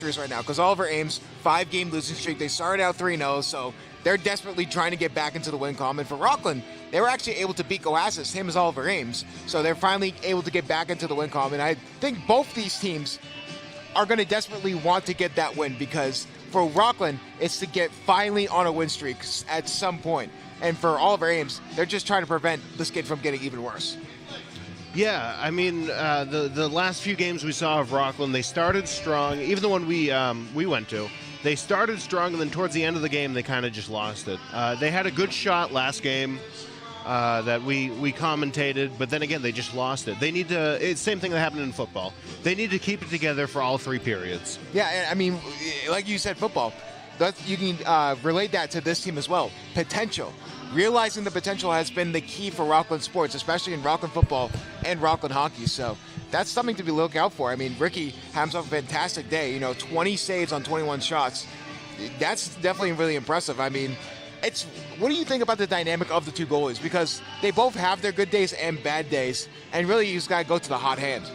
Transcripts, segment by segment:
right now because Oliver Ames, 5-game losing streak. They started out 3-0, so they're desperately trying to get back into the win column. And for Rockland, they were actually able to beat OAHS, same as Oliver Ames. So they're finally able to get back into the win column. And I think both these teams are going to desperately want to get that win because for Rockland, it's to get finally on a win streak at some point. And for Oliver Ames, they're just trying to prevent the skid from getting even worse. Yeah, I mean, the last few games we saw of Rockland, they started strong. Even the one we went to, they started strong, and then towards the end of the game, they kind of just lost it. They had a good shot last game that we commentated, but then again, they just lost it. They need to. It's the same thing that happened in football. They need to keep it together for all 3 periods. Yeah, I mean, like you said, football. You can relate that to this team as well. Potential. Realizing the potential has been the key for Rockland sports, especially in Rockland football and Rockland hockey. So that's something to be looking out for. I mean, Ricky had himself a fantastic day. 20 saves on 21 shots. That's definitely really impressive. I mean, what do you think about the dynamic of the 2 goalies? Because they both have their good days and bad days, and really you just got to go to the hot hand.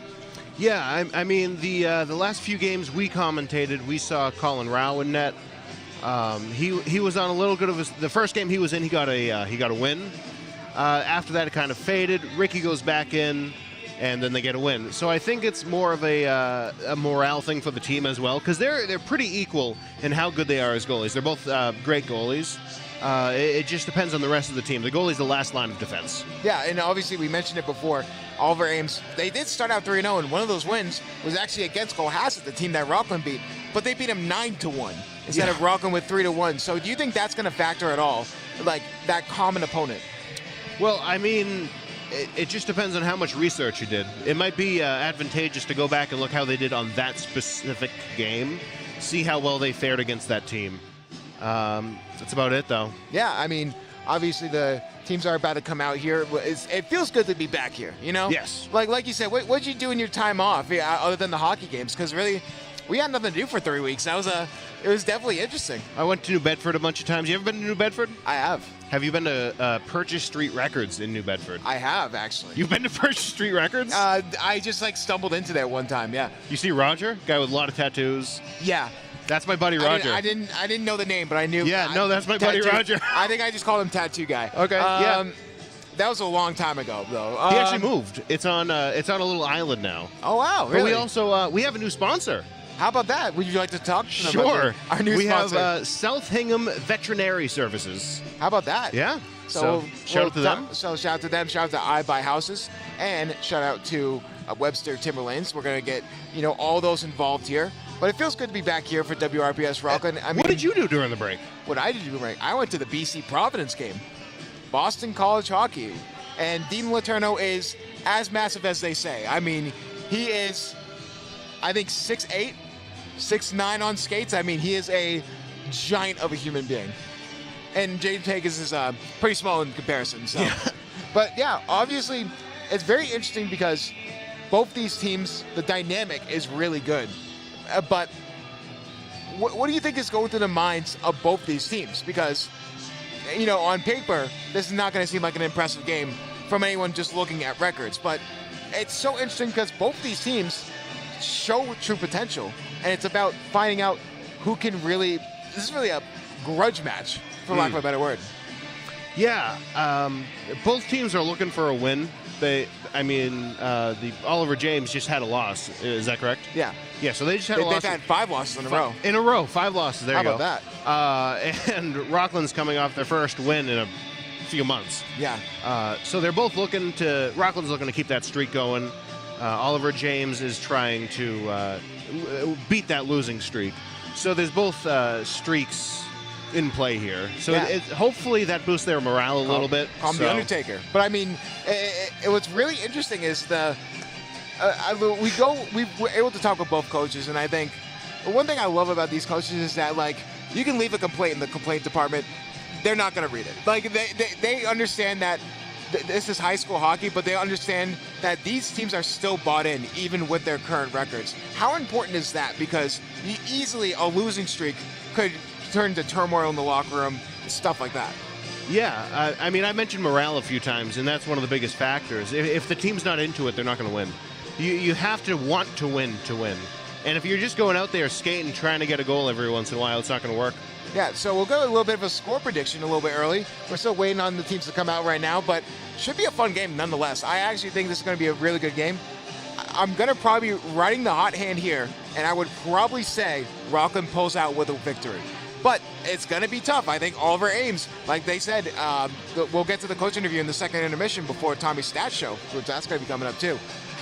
Yeah, I mean, the last few games we commentated, we saw Colin Rao in net. He was on a little bit of the first game he was in. He got a win. After that, it kind of faded. Ricky goes back in, and then they get a win. So I think it's more of a morale thing for the team as well, because they're pretty equal in how good they are as goalies. They're both great goalies. It just depends on the rest of the team. The goalie's the last line of defense. Yeah, and obviously we mentioned it before. Oliver Ames, they did start out 3-0, and one of those wins was actually against OAHS, the team that Rockland beat, but they beat him 9-1 instead of Rockland with 3-1. So do you think that's going to factor at all, like that common opponent? Well, I mean, it just depends on how much research you did. It might be advantageous to go back and look how they did on that specific game, see how well they fared against that team. That's about it, though. Yeah, I mean, obviously the teams are about to come out here. It feels good to be back here, Yes. Like you said, what'd you do in your time off, other than the hockey games? Because really, we had nothing to do for 3 weeks. It was definitely interesting. I went to New Bedford a bunch of times. You ever been to New Bedford? I have. Have you been to Purchase Street Records in New Bedford? I have, actually. You've been to Purchase Street Records? I just stumbled into there one time. Yeah. You see Roger, guy with a lot of tattoos? Yeah. That's my buddy Roger. I didn't know the name, but I knew. Yeah, no, that's my buddy Roger. I think I just called him Tattoo Guy. Okay. Yeah. That was a long time ago, though. He actually moved. It's on a little island now. Oh wow! Really? But we also we have a new sponsor. How about that? Would you like to talk to them Sure. about our new sponsor? We have South Hingham Veterinary Services. How about that? Yeah. So shout out to them. So shout out to them. Shout out to EyeBuyHouses, and shout out to Webster Timberlands. We're gonna get all those involved here. But it feels good to be back here for WRPS Rockland. I mean, what did you do during the break? What I did during the break? I went to the BC Providence game, Boston College hockey, and Dean Letourneau is as massive as they say. I mean, he is, I think 6'8", 6'9" on skates. I mean, he is a giant of a human being. And James Hagens is pretty small in comparison. So, but yeah, obviously, it's very interesting because both these teams, the dynamic is really good. But what do you think is going through the minds of both these teams? Because, on paper, this is not going to seem like an impressive game from anyone just looking at records. But it's so interesting because both these teams show true potential. And it's about finding out who can really – this is really a grudge match, for lack of a better word. Yeah. Both teams are looking for a win. The Oliver James just had a loss. Is that correct? Yeah. Yeah, so they just had a loss. They've had 5 losses in a row. In a row, 5 losses. There you go. How about that? And Rockland's coming off their first win in a few months. Yeah. So they're both Rockland's looking to keep that streak going. Oliver James is trying to beat that losing streak. So there's both streaks in play here. So hopefully that boosts their morale a little bit. The Undertaker. But I mean, what's really interesting is we're able to talk with both coaches, and I think one thing I love about these coaches is that, like, you can leave a complaint in the complaint department, they're not going to read it. Like, they understand that this is high school hockey, but they understand that these teams are still bought in, even with their current records. How important is that? Because easily a losing streak could turn to turmoil in the locker room, stuff like that. Yeah, I mean, I mentioned morale a few times, and that's one of the biggest factors. If the team's not into it, they're not going to win. You have to want to win to win. And if you're just going out there skating, trying to get a goal every once in a while, it's not going to work. Yeah, so we'll go a little bit of a score prediction a little bit early. We're still waiting on the teams to come out right now, but should be a fun game nonetheless. I actually think this is going to be a really good game. I'm going to probably be riding the hot hand here, and I would probably say Rockland pulls out with a victory. But it's going to be tough. I think Oliver Ames, like they said, we'll get to the coach interview in the second intermission before Tommy's stats show, which that's going to be coming up too.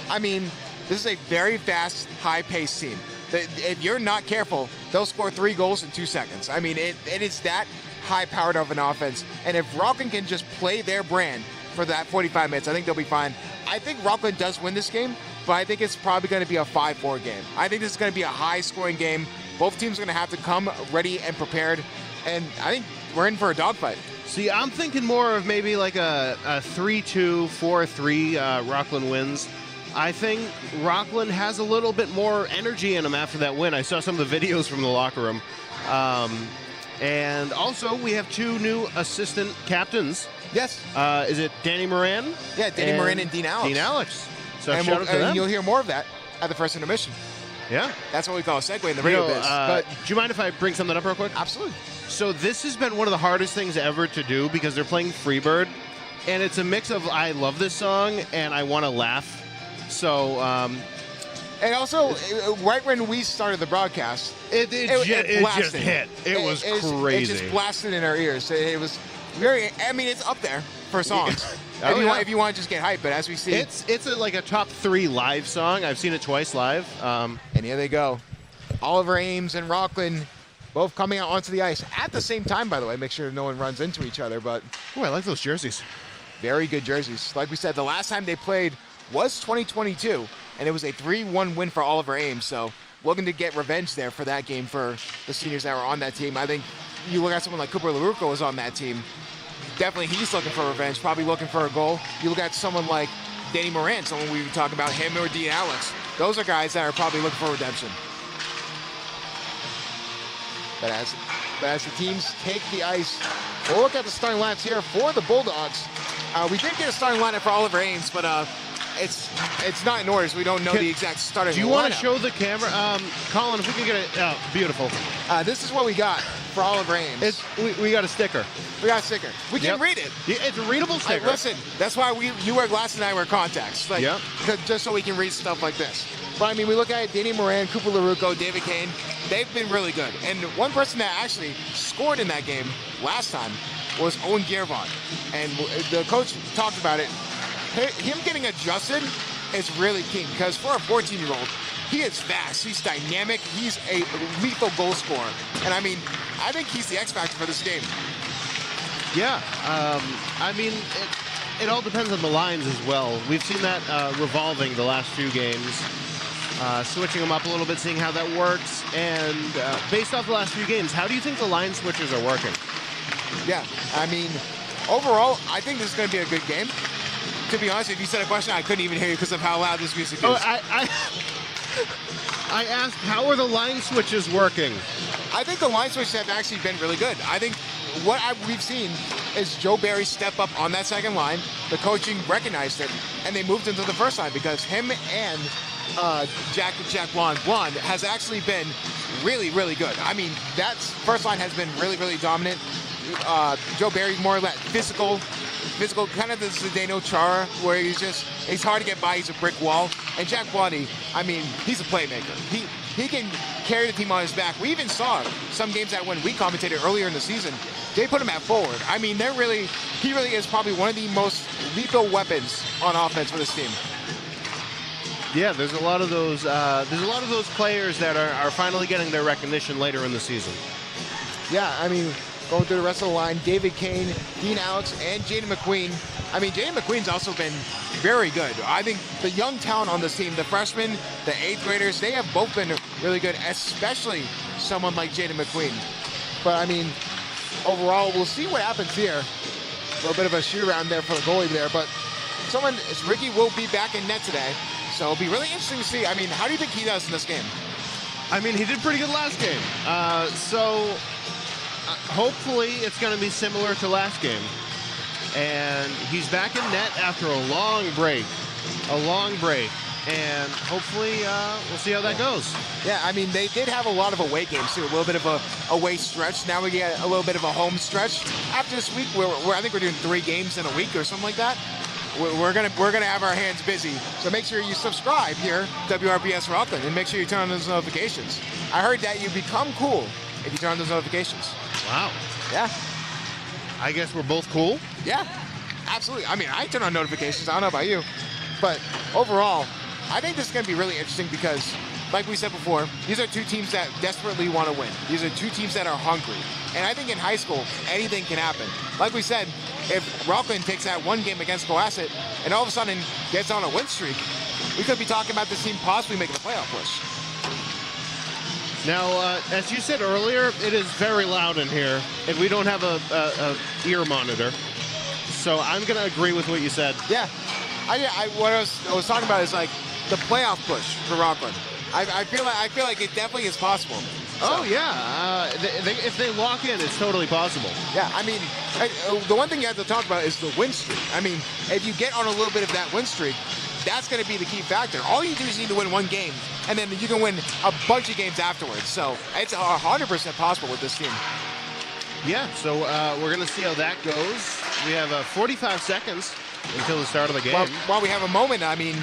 I mean, this is a very fast, high-paced team. If you're not careful, they'll score 3 goals in 2 seconds. I mean, it is that high-powered of an offense. And if Rockland can just play their brand for that 45 minutes, I think they'll be fine. I think Rockland does win this game, but I think it's probably going to be a 5-4 game. I think this is going to be a high-scoring game. Both teams are going to have to come ready and prepared, and I think we're in for a dogfight. See, I'm thinking more of maybe like a 3-2, 4-3 Rockland wins. I think Rockland has a little bit more energy in them after that win. I saw some of the videos from the locker room. And also, we have 2 new assistant captains. Yes. Is it Danny Moran? Yeah, Danny Moran and Dean Alex. Dean Alex. So and shout out to them. You'll hear more of that at the first intermission. Yeah. That's what we call a segue in the radio biz. But do you mind if I bring something up real quick? Absolutely. So this has been one of the hardest things ever to do because they're playing Freebird, and it's a mix of I love this song and I want to laugh. So, and also, right when we started the broadcast, it just hit. It was crazy. It just blasted in our ears. It was very. I mean, it's up there for songs. If you want to just get hyped, but as we see, it's like a top 3 live song. I've seen it twice live. And here they go, Oliver Ames and Rockland, both coming out onto the ice at the same time. By the way, make sure no one runs into each other. But I like those jerseys. Very good jerseys. Like we said, the last time they played was 2022, and it was a 3-1 win for Oliver Ames. So looking to get revenge there for that game for the seniors that were on that team. I think you look at someone like Cooper LaRucco was on that team. Definitely he's looking for revenge, probably looking for a goal. You look at someone like Danny Moran, someone we were talking about, him or Dean Alex. Those are guys that are probably looking for redemption. But as the teams take the ice, we'll look at the starting lineups here for the Bulldogs. We did get a starting lineup for Oliver Ames, but it's not in order, so we don't know the exact starting lineup. Do you want to show the camera? Colin, if we can get it. Oh, beautiful. This is what we got for Oliver Ames. We got a sticker. We got a sticker. We can read it. It's a readable sticker. Listen, that's why you wear glasses and I wear contacts. Just so we can read stuff like this. But, I mean, we look at Danny Moran, Cooper LaRucco, David Kane. They've been really good. And one person that actually scored in that game last time was Owen Gervon. And the coach talked about it. Him getting adjusted is really key because for a 14-year-old, he is fast. He's dynamic. He's a lethal goal scorer. And, I mean, I think he's the X factor for this game. Yeah. I mean, it all depends on the lines as well. We've seen that revolving the last few games, switching them up a little bit, seeing how that works. And based off the last few games, how do you think the line switches are working? Yeah, I mean, overall, I think this is going to be a good game. To be honest, if you said a question, I couldn't even hear you because of how loud this music is. I asked, how are the line switches working? I think the line switches have actually been really good. I think what we've seen is Joe Barry step up on that second line. The coaching recognized it, and they moved him to the first line because him and Jack Blonde has actually been really, really good. I mean, that first line has been really, really dominant. Joe Barry's more or less physical, kind of the Zdeno Chara, where he's hard to get by, he's a brick wall. And Jack Blondie, I mean, he's a playmaker. He can carry the team on his back. We even saw some games that when we commentated earlier in the season, they put him at forward. I mean, he really is probably one of the most lethal weapons on offense for this team. Yeah, there's a lot of those players that are finally getting their recognition later in the season. Yeah, I mean, going through the rest of the line, David Kane, Dean Alex, and Jaden McQueen. I mean, Jaden McQueen's also been very good. I think the young talent on this team, the freshmen, the 8th graders, they have both been really good, especially someone like Jaden McQueen. But, I mean, overall, we'll see what happens here. A little bit of a shoot-around there for the goalie there, but Ricky will be back in net today, so it'll be really interesting to see. I mean, how do you think he does in this game? I mean, he did pretty good last game. Hopefully it's going to be similar to last game. And he's back in net after a long break. and hopefully we'll see how that goes. Yeah, I mean, they did have a lot of away games too, a little bit of a away stretch. Now we get a little bit of a home stretch. After this week, I think we're doing 3 games in a week or something like that. We're gonna have our hands busy. So make sure you subscribe here, WRPS Rockland, and make sure you turn on those notifications. I heard that you become cool if you turn on those notifications. Wow. Yeah. I guess we're both cool. Yeah, absolutely. I mean, I turn on notifications. I don't know about you, but overall, I think this is going to be really interesting because, like we said before, these are 2 teams that desperately want to win. These are 2 teams that are hungry. And I think in high school, anything can happen. Like we said, if Rockland takes that 1 game against Cohasset and all of a sudden gets on a win streak, we could be talking about this team possibly making the playoff push. Now, as you said earlier, it is very loud in here, and we don't have a ear monitor. So I'm going to agree with what you said. Yeah. What I was talking about is like the playoff push for Rockland. I feel like it definitely is possible. So. Oh yeah, if they lock in, it's totally possible. Yeah, I mean, the one thing you have to talk about is the win streak. I mean, if you get on a little bit of that win streak, that's going to be the key factor. All you do is need to win 1 game, and then you can win a bunch of games afterwards. So it's 100% possible with this team. Yeah, so we're going to see how that goes. We have 45 seconds until the start of the game. Well, while we have a moment, I mean,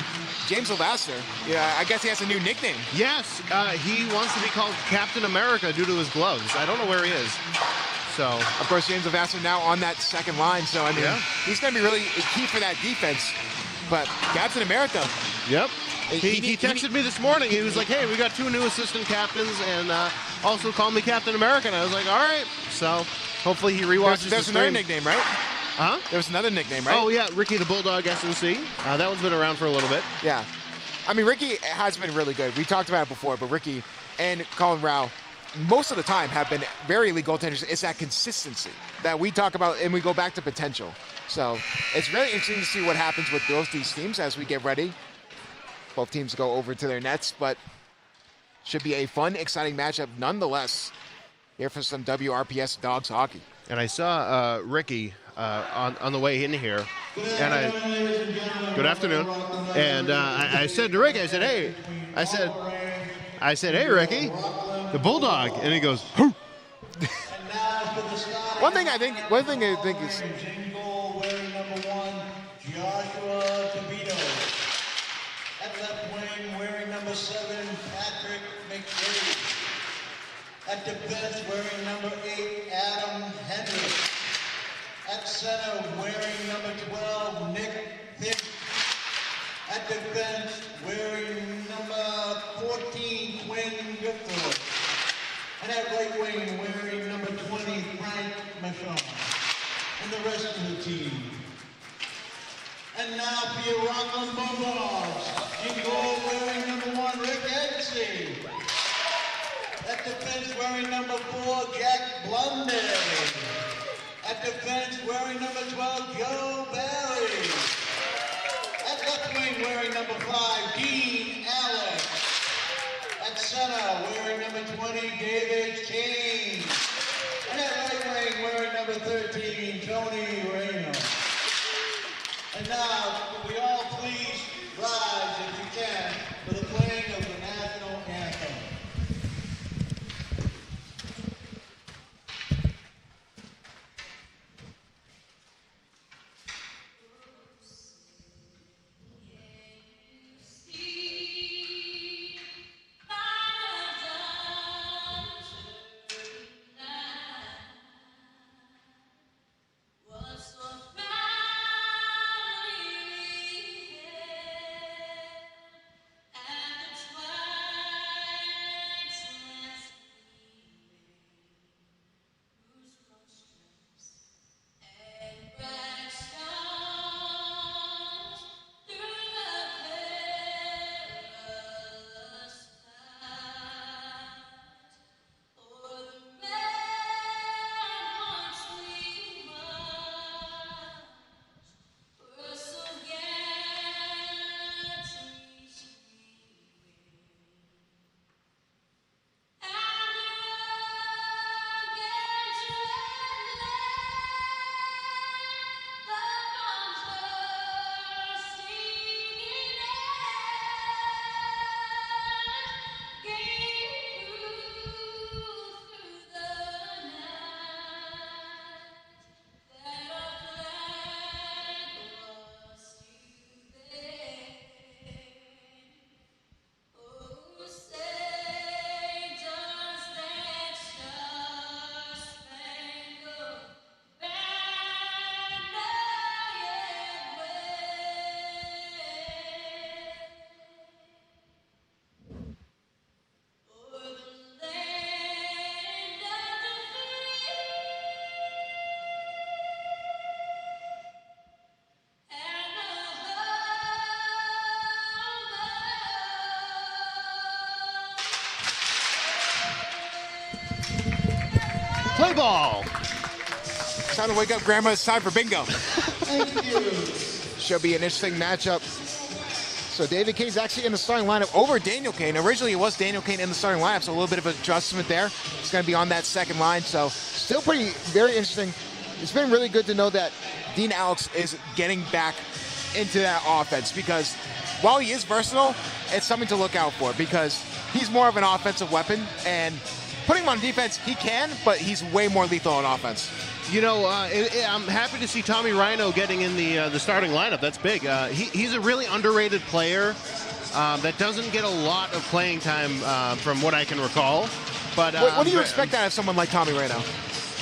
James Sylvester, yeah, I guess he has a new nickname. Yes, he wants to be called Captain America due to his gloves. I don't know where he is. So, of course, James Sylvester now on that second line. So, I mean, he's going to be really key for that defense. But Captain America. Yep. He texted me this morning. He was like, hey, we got 2 new assistant captains and also called me Captain America. And I was like, all right. So hopefully he rewatches There's another nickname, right? Huh? There's another nickname, right? Oh, yeah, Ricky the Bulldog SNC. That one's been around for a little bit. Yeah. I mean, Ricky has been really good. We talked about it before, but Ricky and Colin Rao, most of the time, have been very elite goaltenders. It's that consistency that we talk about, and we go back to potential. So it's really interesting to see what happens with both these teams as we get ready. Both teams go over to their nets, but should be a fun, exciting matchup nonetheless. Here for some WRPS Dogs hockey. And I saw Ricky on the way in here, and good afternoon. And I said to Ricky, I said, hey, hey, Ricky, the Bulldog, and he goes, "Hoo." One thing I think is. Number 7, Patrick McDade. At defense, wearing number 8, Adam Hendrick. At center, wearing number 12, Nick Pitt. At defense, wearing number 14, Quinn Gifford. And at right wing, wearing number 20, Frank Machon. And the rest of the team. And now for your Rockland Bulldogs, in goal wearing number 1, Rick Edsey. At defense wearing number 4, Jack Blundy. At defense wearing number 12, Joe Barry. At left wing wearing number 5, Dean Alex. At center wearing number 20, David Kane. And at right wing wearing number 13, Tony Reno. And now, will we all please rise, if you can, for the playing of the national anthem. Was Play ball. It's time to wake up, Grandma. It's time for bingo. Thank you. Should be an interesting matchup. So David Kane's actually in the starting lineup over Daniel Kane. Originally, it was Daniel Kane in the starting lineup, so a little bit of adjustment there. He's going to be on that second line, so still very interesting. It's been really good to know that Dean Alex is getting back into that offense, because while he is versatile, it's something to look out for, because he's more of an offensive weapon, and putting him on defense, he can, but he's way more lethal on offense. You know, I'm happy to see Tommy Rhino getting in the starting lineup. That's big. He's a really underrated player that doesn't get a lot of playing time from what I can recall. But what do you expect out of someone like Tommy Rhino?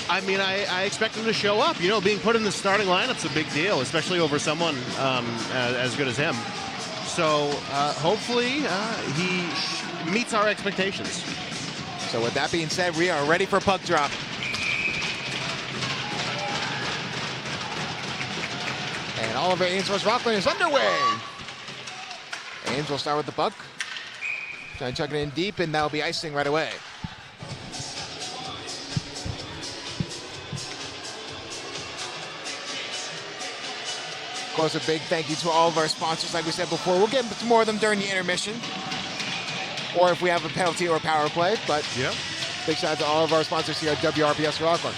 I mean, I expect him to show up. You know, being put in the starting lineup's a big deal, especially over someone as good as him. So hopefully he meets our expectations. So with that being said, we are ready for puck drop. And Oliver Ames vs. Rockland is underway. Ames will start with the puck. Trying to chuck it in deep, and that'll be icing right away. Of course, a big thank you to all of our sponsors. Like we said before, we'll get to more of them during the intermission, or if we have a penalty or a power play. But yeah, big shout out to all of our sponsors here at WRPS Rockland.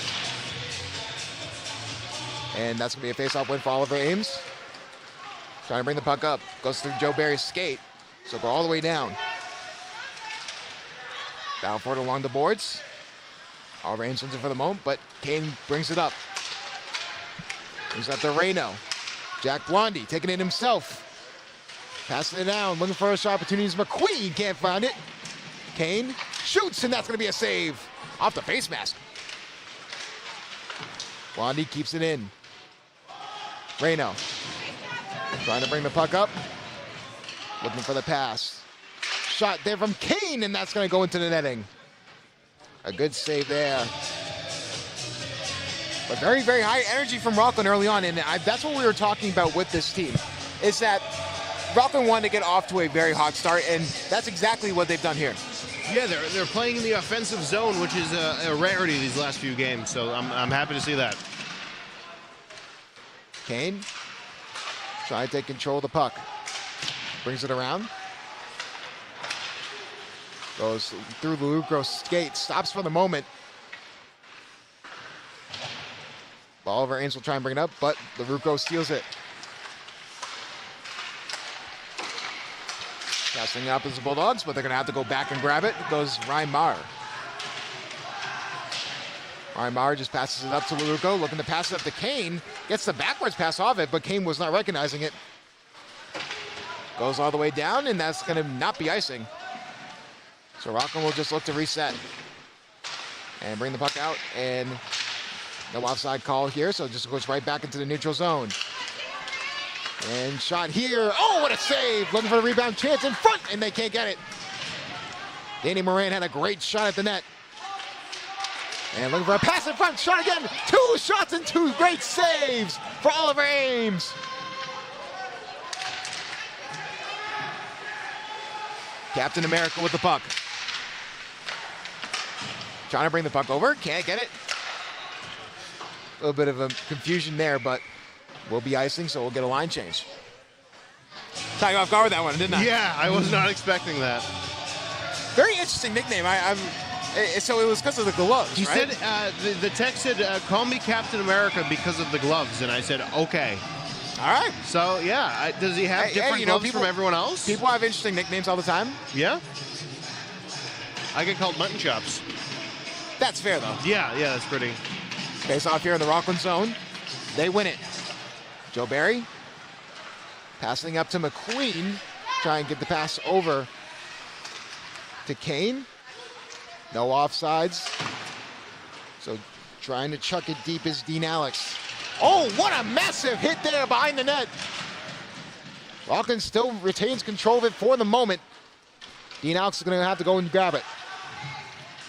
And that's going to be a face-off win for Oliver Ames. Trying to bring the puck up. Goes through Joe Barry's skate. So go all the way down. Battle for it along the boards. Oliver Ames wins it for the moment, but Kane brings it up. Brings it up to Reno. Jack Blondie taking it himself. Passing it down, looking for a shot opportunities. McQueen can't find it. Kane shoots, and that's going to be a save off the face mask. Blondie keeps it in. Reno trying to bring the puck up. Looking for the pass. Shot there from Kane, and that's going to go into the netting. A good save there. But very, very high energy from Rockland early on, and that's what we were talking about with this team, is that Rockland wanted to get off to a very hot start, and that's exactly what they've done here. Yeah, they're playing in the offensive zone, which is a rarity these last few games, so I'm happy to see that. Kane trying to take control of the puck. Brings it around. Goes through the Lucro's skate. Stops for the moment. Oliver Ames will try and bring it up, but the Lucro steals it. Passing up as the Bulldogs, but they're going to have to go back and grab it. Goes Ryan Maher. Ryan Maher just passes it up to Lucro, looking to pass it up to Kane. Gets the backwards pass off it, but Kane was not recognizing it. Goes all the way down, and that's going to not be icing. So Rockland will just look to reset and bring the puck out, and no offside call here, so it just goes right back into the neutral zone. And shot here. Oh, what a save! Looking for the rebound chance in front, and they can't get it. Danny Moran had a great shot at the net. And looking for a pass in front, shot again. 2 shots and 2 great saves for Oliver Ames. Captain America with the puck. Trying to bring the puck over, can't get it. A little bit of a confusion there, but we'll be icing, so we'll get a line change. Caught you off guard with that one, didn't I? Yeah, I was not expecting that. Very interesting nickname. So it was because of the gloves, He right? said, the text said, call me Captain America because of the gloves, and I said, okay. All right. So, yeah, does he have different gloves from everyone else? People have interesting nicknames all the time. Yeah? I get called mutton chops. That's fair, though. Yeah, that's pretty. Face off here in the Rockland zone. They win it. Joe Barry passing up to McQueen. Try and get the pass over to Kane. No offsides. So trying to chuck it deep is Dean Alex. Oh, what a massive hit there behind the net. Rockland still retains control of it for the moment. Dean Alex is going to have to go and grab it.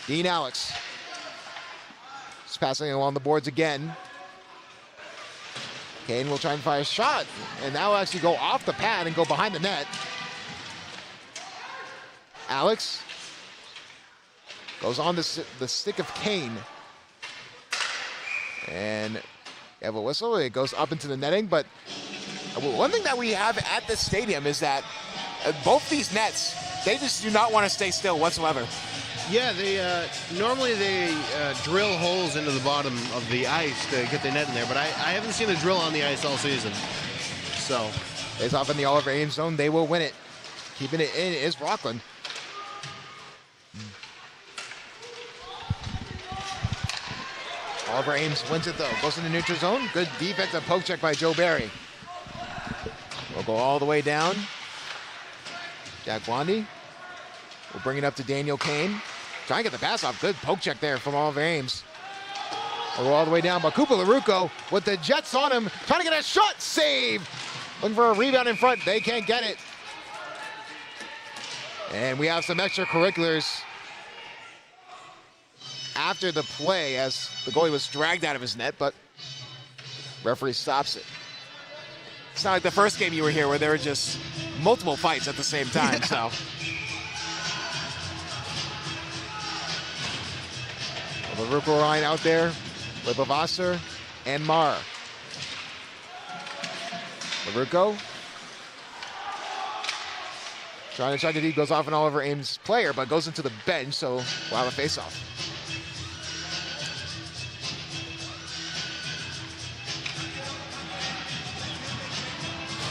Dean Alex. Just passing along the boards again. Kane will try and fire a shot, and that will actually go off the pad and go behind the net. Alex goes on the stick of Kane. And you have a whistle. It goes up into the netting. But one thing that we have at this stadium is that both these nets, they just do not want to stay still whatsoever. Yeah, they normally they drill holes into the bottom of the ice to get the net in there, but I haven't seen a drill on the ice all season. So, it's off in the Oliver Ames zone. They will win it. Keeping it in is Rockland. Oliver Ames wins it though. Goes in the neutral zone. Good defensive poke check by Joe Barry. We'll go all the way down. Jack Blondie will bring it up to Daniel Kane. Trying to get the pass off. Good poke check there from Oliver Ames. We'll go all the way down. But Cooper LaRucco with the Jets on him. Trying to get a shot. Save. Looking for a rebound in front. They can't get it. And we have some extracurriculars after the play as the goalie was dragged out of his net, but referee stops it. It's not like the first game you were here where there were just multiple fights at the same time, so. Well, the Ruko line out there with Lavasser and Marr. LaRucco trying to check it. He goes off an Oliver Ames player, but goes into the bench, so we'll have a face-off.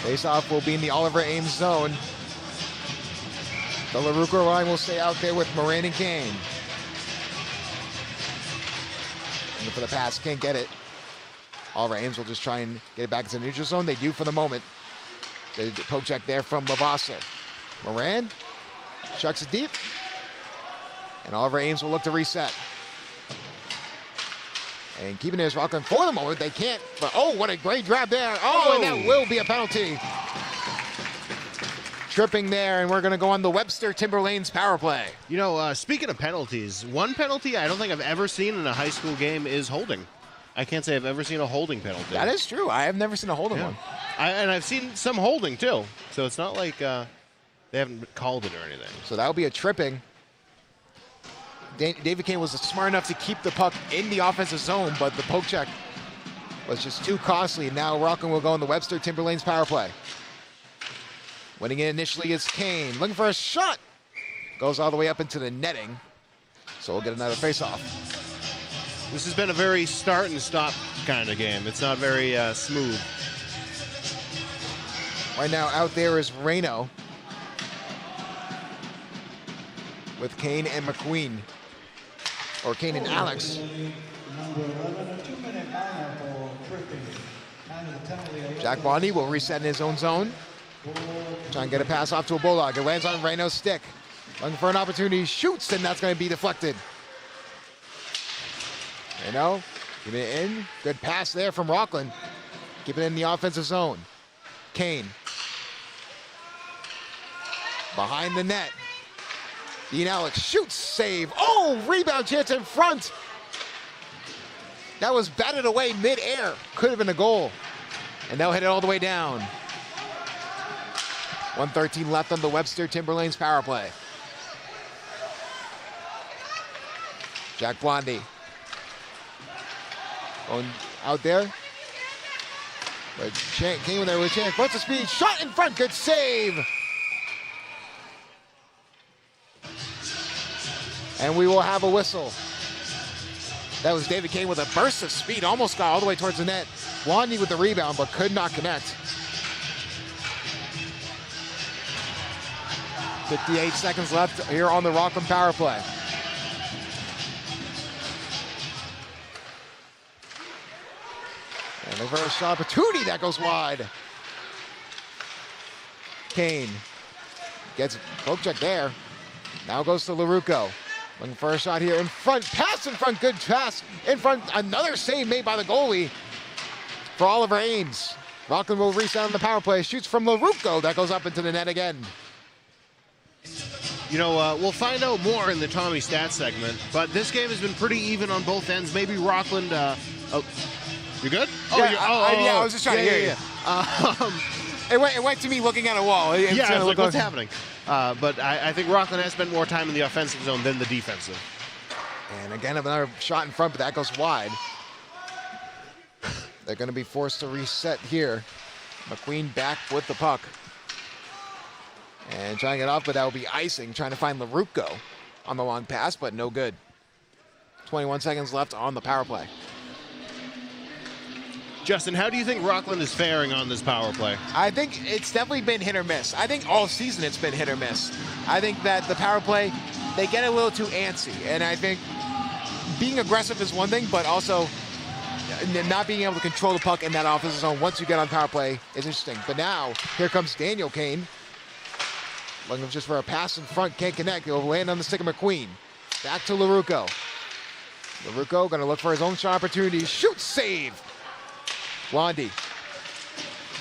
Face-off will be in the Oliver Ames zone. The LaRucco line will stay out there with Moran and Kane. And for the pass, can't get it. Oliver Ames will just try and get it back into the neutral zone. They do for the moment. The poke check there from Lavasser. Moran chucks it deep. And Oliver Ames will look to reset. And keeping it as Rockland for the moment. They can't. But oh, what a great grab there. Oh, and that will be a penalty. Tripping there, and we're going to go on the Webster Timberlanes power play. You know, speaking of penalties, one penalty I don't think I've ever seen in a high school game is holding. I can't say I've ever seen a holding penalty. That is true. I have never seen a holding one. And I've seen some holding, too. So it's not like they haven't called it or anything. So that will be a tripping. David Kane was smart enough to keep the puck in the offensive zone, but the poke check was just too costly. Now Rockland will go on the Webster Timberlanes power play. Winning it initially is Kane. Looking for a shot. Goes all the way up into the netting. So we'll get another face-off. This has been a very start and stop kind of game. It's not very smooth. Right now out there is Reno with Kane and McQueen. Or Kane and Alex. Jack Bondi will reset in his own zone. Try and get a pass off to a Bulldog. It lands on Reno's stick. Looking for an opportunity. Shoots, and that's going to be deflected. Reno, keeping it in. Good pass there from Rockland. Keeping it in the offensive zone. Kane. Behind the net. Dean Alex shoots, save. Oh, rebound chance in front. That was batted away mid-air. Could have been a goal. And they'll hit it all the way down. 1:13 left on the Webster Timberlanes power play. Jack Blondie. Going out there. But came in there with a chance. Burst of speed. Shot in front. Good save. And we will have a whistle. That was David Kane with a burst of speed. Almost got all the way towards the net. Blondie with the rebound, but could not connect. 58 seconds left here on the Rockland power play. And the first shot opportunity that goes wide. Kane gets poke check there. Now goes to LaRucco. Looking for a shot here in front. Pass in front. Good pass in front. Another save made by the goalie for Oliver Ames. Rockland will reset on the power play. Shoots from LaRucco. That goes up into the net again. You know, we'll find out more in the Tommy Stats segment, but this game has been pretty even on both ends. Maybe Rockland. Oh, you good? Yeah, I was just trying to hear you. It went to me looking at a wall. I was like, what's happening? But I think Rockland has spent more time in the offensive zone than the defensive. And again, another shot in front, but that goes wide. They're going to be forced to reset here. McQueen back with the puck. And trying it off, but that will be icing. Trying to find LaRucco on the long pass, but no good. 21 seconds left on the power play. Justin, how do you think Rockland is faring on this power play? I think it's definitely been hit or miss. I think all season it's been hit or miss. I think that the power play, they get a little too antsy. And I think being aggressive is one thing, but also not being able to control the puck in that offensive zone once you get on power play is interesting. But now, here comes Daniel Kane. Looking just for a pass in front, can't connect. He'll land on the stick of McQueen. Back to LaRucco. LaRucco gonna look for his own shot opportunity. Shoot, save! Blondie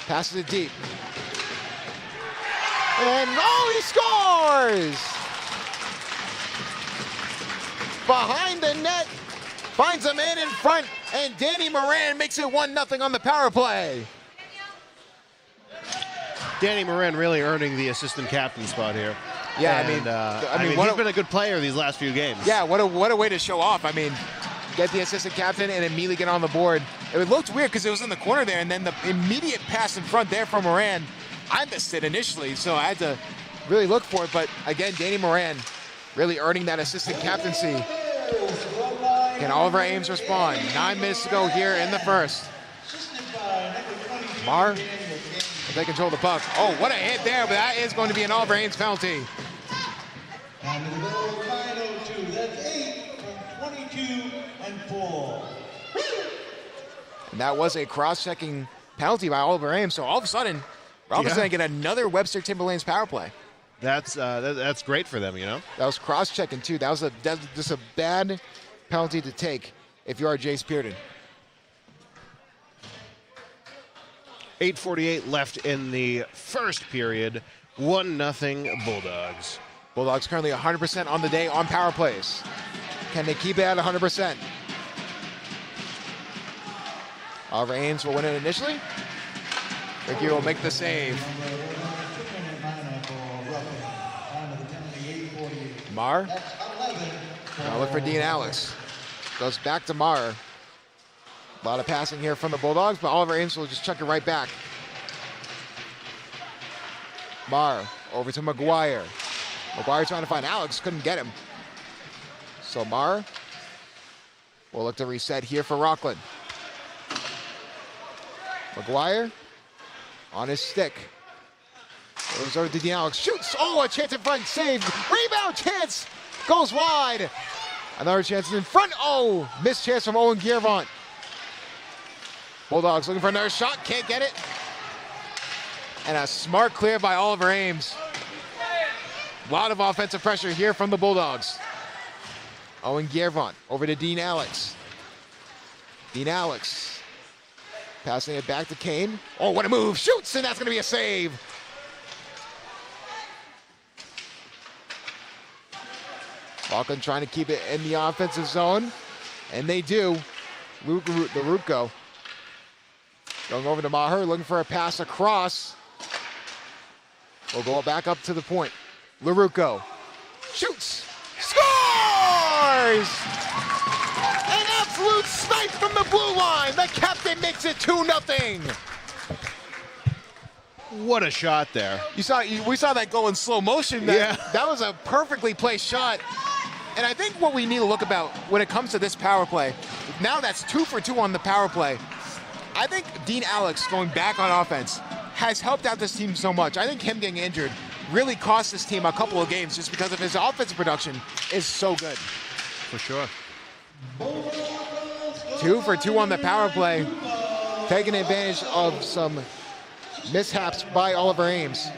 passes it deep. And oh, he scores! Behind the net, finds a man in front, and Danny Moran makes it 1-0 on the power play. Danny Moran really earning the assistant captain spot here. Yeah, and, I mean, he's been a good player these last few games. Yeah, what a way to show off. I mean, get the assistant captain and immediately get on the board. It looked weird because it was in the corner there, and then the immediate pass in front there from Moran, I missed it initially, so I had to really look for it. But again, Danny Moran really earning that assistant captaincy. Can Oliver Ames respond? 9 minutes to go here in the first. Marr, they control the puck. Oh, what a hit there, but that is going to be an Oliver Ames penalty. And the goal 902, that's 8 from 22 and 4. And that was a cross-checking penalty by Oliver Ames, so all of a sudden, Rockland's going to get another Webster Timberlanes power play. That's great for them, you know? That was cross-checking, too. That was just a bad penalty to take if you are Jace Pearden. 8:48 left in the first period. 1-0 Bulldogs. Bulldogs currently 100% on the day on power plays. Can they keep it at 100%? Oliver Ames will win it initially. Ricky will make the save. Marr. Now look for Dean Alex. Goes back to Marr. A lot of passing here from the Bulldogs, but Oliver Ames will just chuck it right back. Marr over to McGuire. McGuire trying to find Alex, couldn't get him. So Marr will look to reset here for Rockland. McGuire on his stick. Goes over to Dean Alex, shoots, oh, a chance in front, saved. Rebound chance, goes wide. Another chance in front, oh, missed chance from Owen Guervant. Bulldogs looking for another shot, can't get it. And a smart clear by Oliver Ames. A lot of offensive pressure here from the Bulldogs. Owen Guervant over to Dean Alex. Dean Alex passing it back to Kane. Oh, what a move, shoots, and that's gonna be a save. Rockland trying to keep it in the offensive zone, and they do. LaRucco going over to Maher, looking for a pass across. We'll go back up to the point. LaRucco shoots, scores! An absolute snipe from the blue line. The captain makes it 2-0. What a shot there. We saw that go in slow motion. That was a perfectly placed shot. And I think what we need to look about when it comes to this power play, now that's 2 for 2 on the power play. I think Dean Alex going back on offense has helped out this team so much. I think him getting injured really cost this team a couple of games just because of his offensive production is so good. For sure. 2 for 2 on the power play, taking advantage of some mishaps by Oliver Ames.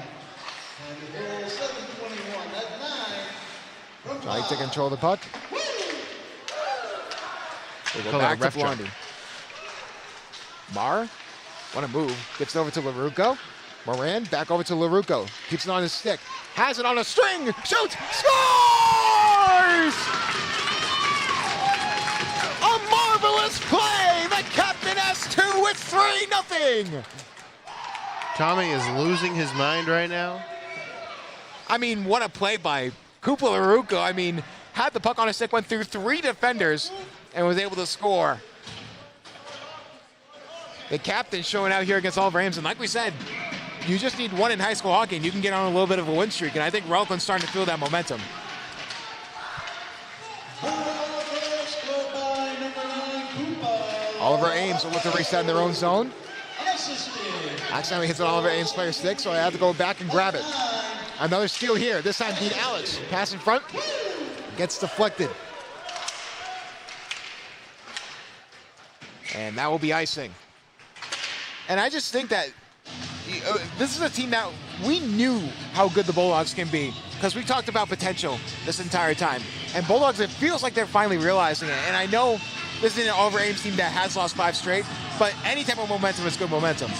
Trying to control the puck. They go back to Blondie. Marr, what a move. Gets it over to LaRucco. Moran back over to LaRucco. Keeps it on his stick. Has it on a string. Shoots. Scores! A marvelous play. The captain has 2. It's 3-0. Tommy is losing his mind right now. I mean, what a play by Cooper LaRucco. I mean, had the puck on his stick, went through 3 defenders, and was able to score. The captain showing out here against Oliver Ames. And like we said, you just need one in high school hockey, and you can get on a little bit of a win streak. And I think Rockland's starting to feel that momentum. Oliver Ames will look to reset in their own zone. Accidentally hits an Oliver Ames player stick, so I have to go back and grab it. Another steal here. This time, Dean Alex. Pass in front. Gets deflected. And that will be icing. And I just think that this is a team that we knew how good the Bulldogs can be because we talked about potential this entire time. And Bulldogs, it feels like they're finally realizing it. And I know this is an Oliver Ames team that has lost 5 straight, but any type of momentum is good momentum.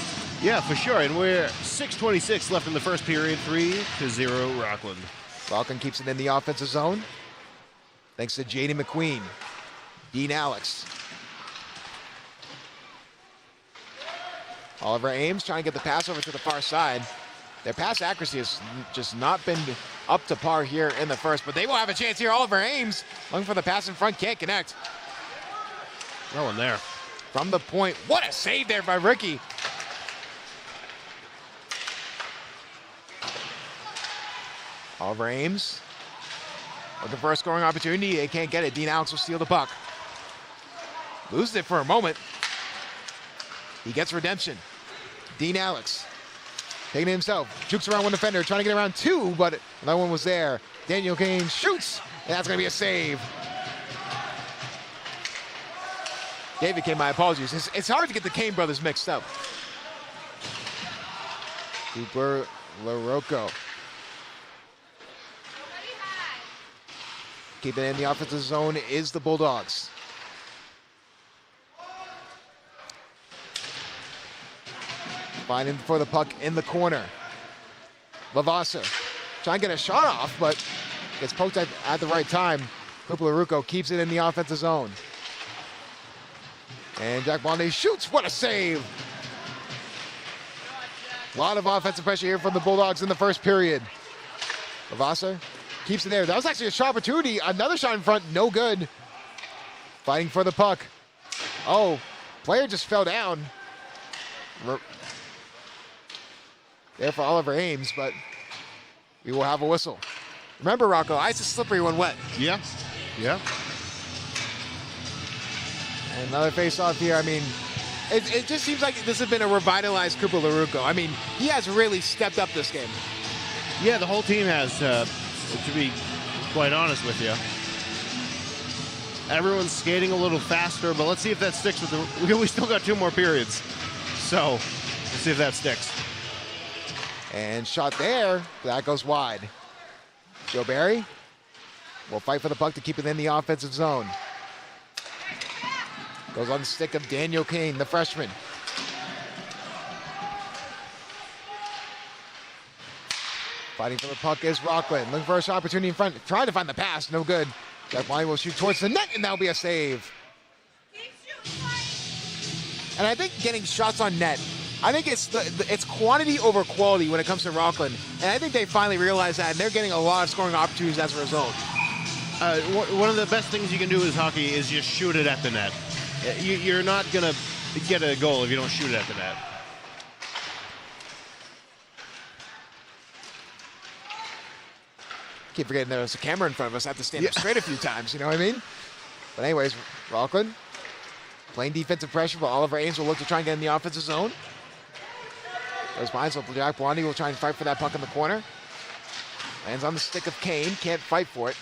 Yeah, for sure. And we're 6:26 left in the first period, 3-0 Rockland. Rockland keeps it in the offensive zone. Thanks to J.D. McQueen. Dean Alex. Oliver Ames trying to get the pass over to the far side. Their pass accuracy has just not been up to par here in the first, but they will have a chance here. Oliver Ames looking for the pass in front, can't connect. No one there. From the point, what a save there by Ricky. Oliver Ames looking for a scoring opportunity. They can't get it. Dean Alex will steal the puck. Loses it for a moment. He gets redemption. Dean Alex taking it himself. Jukes around one defender, trying to get around 2, but another one was there. Daniel Kane shoots, and that's going to be a save. David Kane, my apologies. It's hard to get the Kane brothers mixed up. Cooper LaRocco. Keeping it in the offensive zone is the Bulldogs. Finding for the puck in the corner. Lavasa trying to get a shot off, but gets poked at the right time. Cooper LaRocco keeps it in the offensive zone. And Jack Bondi shoots. What a save! A lot of offensive pressure here from the Bulldogs in the first period. Lavasa keeps it there. That was actually a shot opportunity. Another shot in front, no good. Fighting for the puck. Oh, player just fell down. There for Oliver Ames, but we will have a whistle. Remember, Rocco, ice is slippery when wet. Yeah. And another face-off here. I mean, it just seems like this has been a revitalized Cooper LaRocco. I mean, he has really stepped up this game. Yeah, the whole team has, to be quite honest with you. Everyone's skating a little faster, but let's see if that sticks with the... We still got 2 more periods. So, let's see if that sticks. And shot there, that goes wide. Joe Barry will fight for the puck to keep it in the offensive zone. Goes on the stick of Daniel Kane, the freshman. Fighting for the puck is Rockland. Looking for a shot opportunity in front. Trying to find the pass, no good. Jack Wine will shoot towards the net, and that'll be a save. And I think getting shots on net, I think it's quantity over quality when it comes to Rockland. And I think they finally realized that, and they're getting a lot of scoring opportunities as a result. One of the best things you can do with hockey is just shoot it at the net. You're not going to get a goal if you don't shoot it at the net. Keep forgetting there's a camera in front of us. I have to stand up straight a few times, you know what I mean? But anyways, Rockland playing defensive pressure, but Oliver Ames will look to try and get in the offensive zone. Goes behind, so Jack Blondie will try and fight for that puck in the corner. Lands on the stick of Kane, can't fight for it.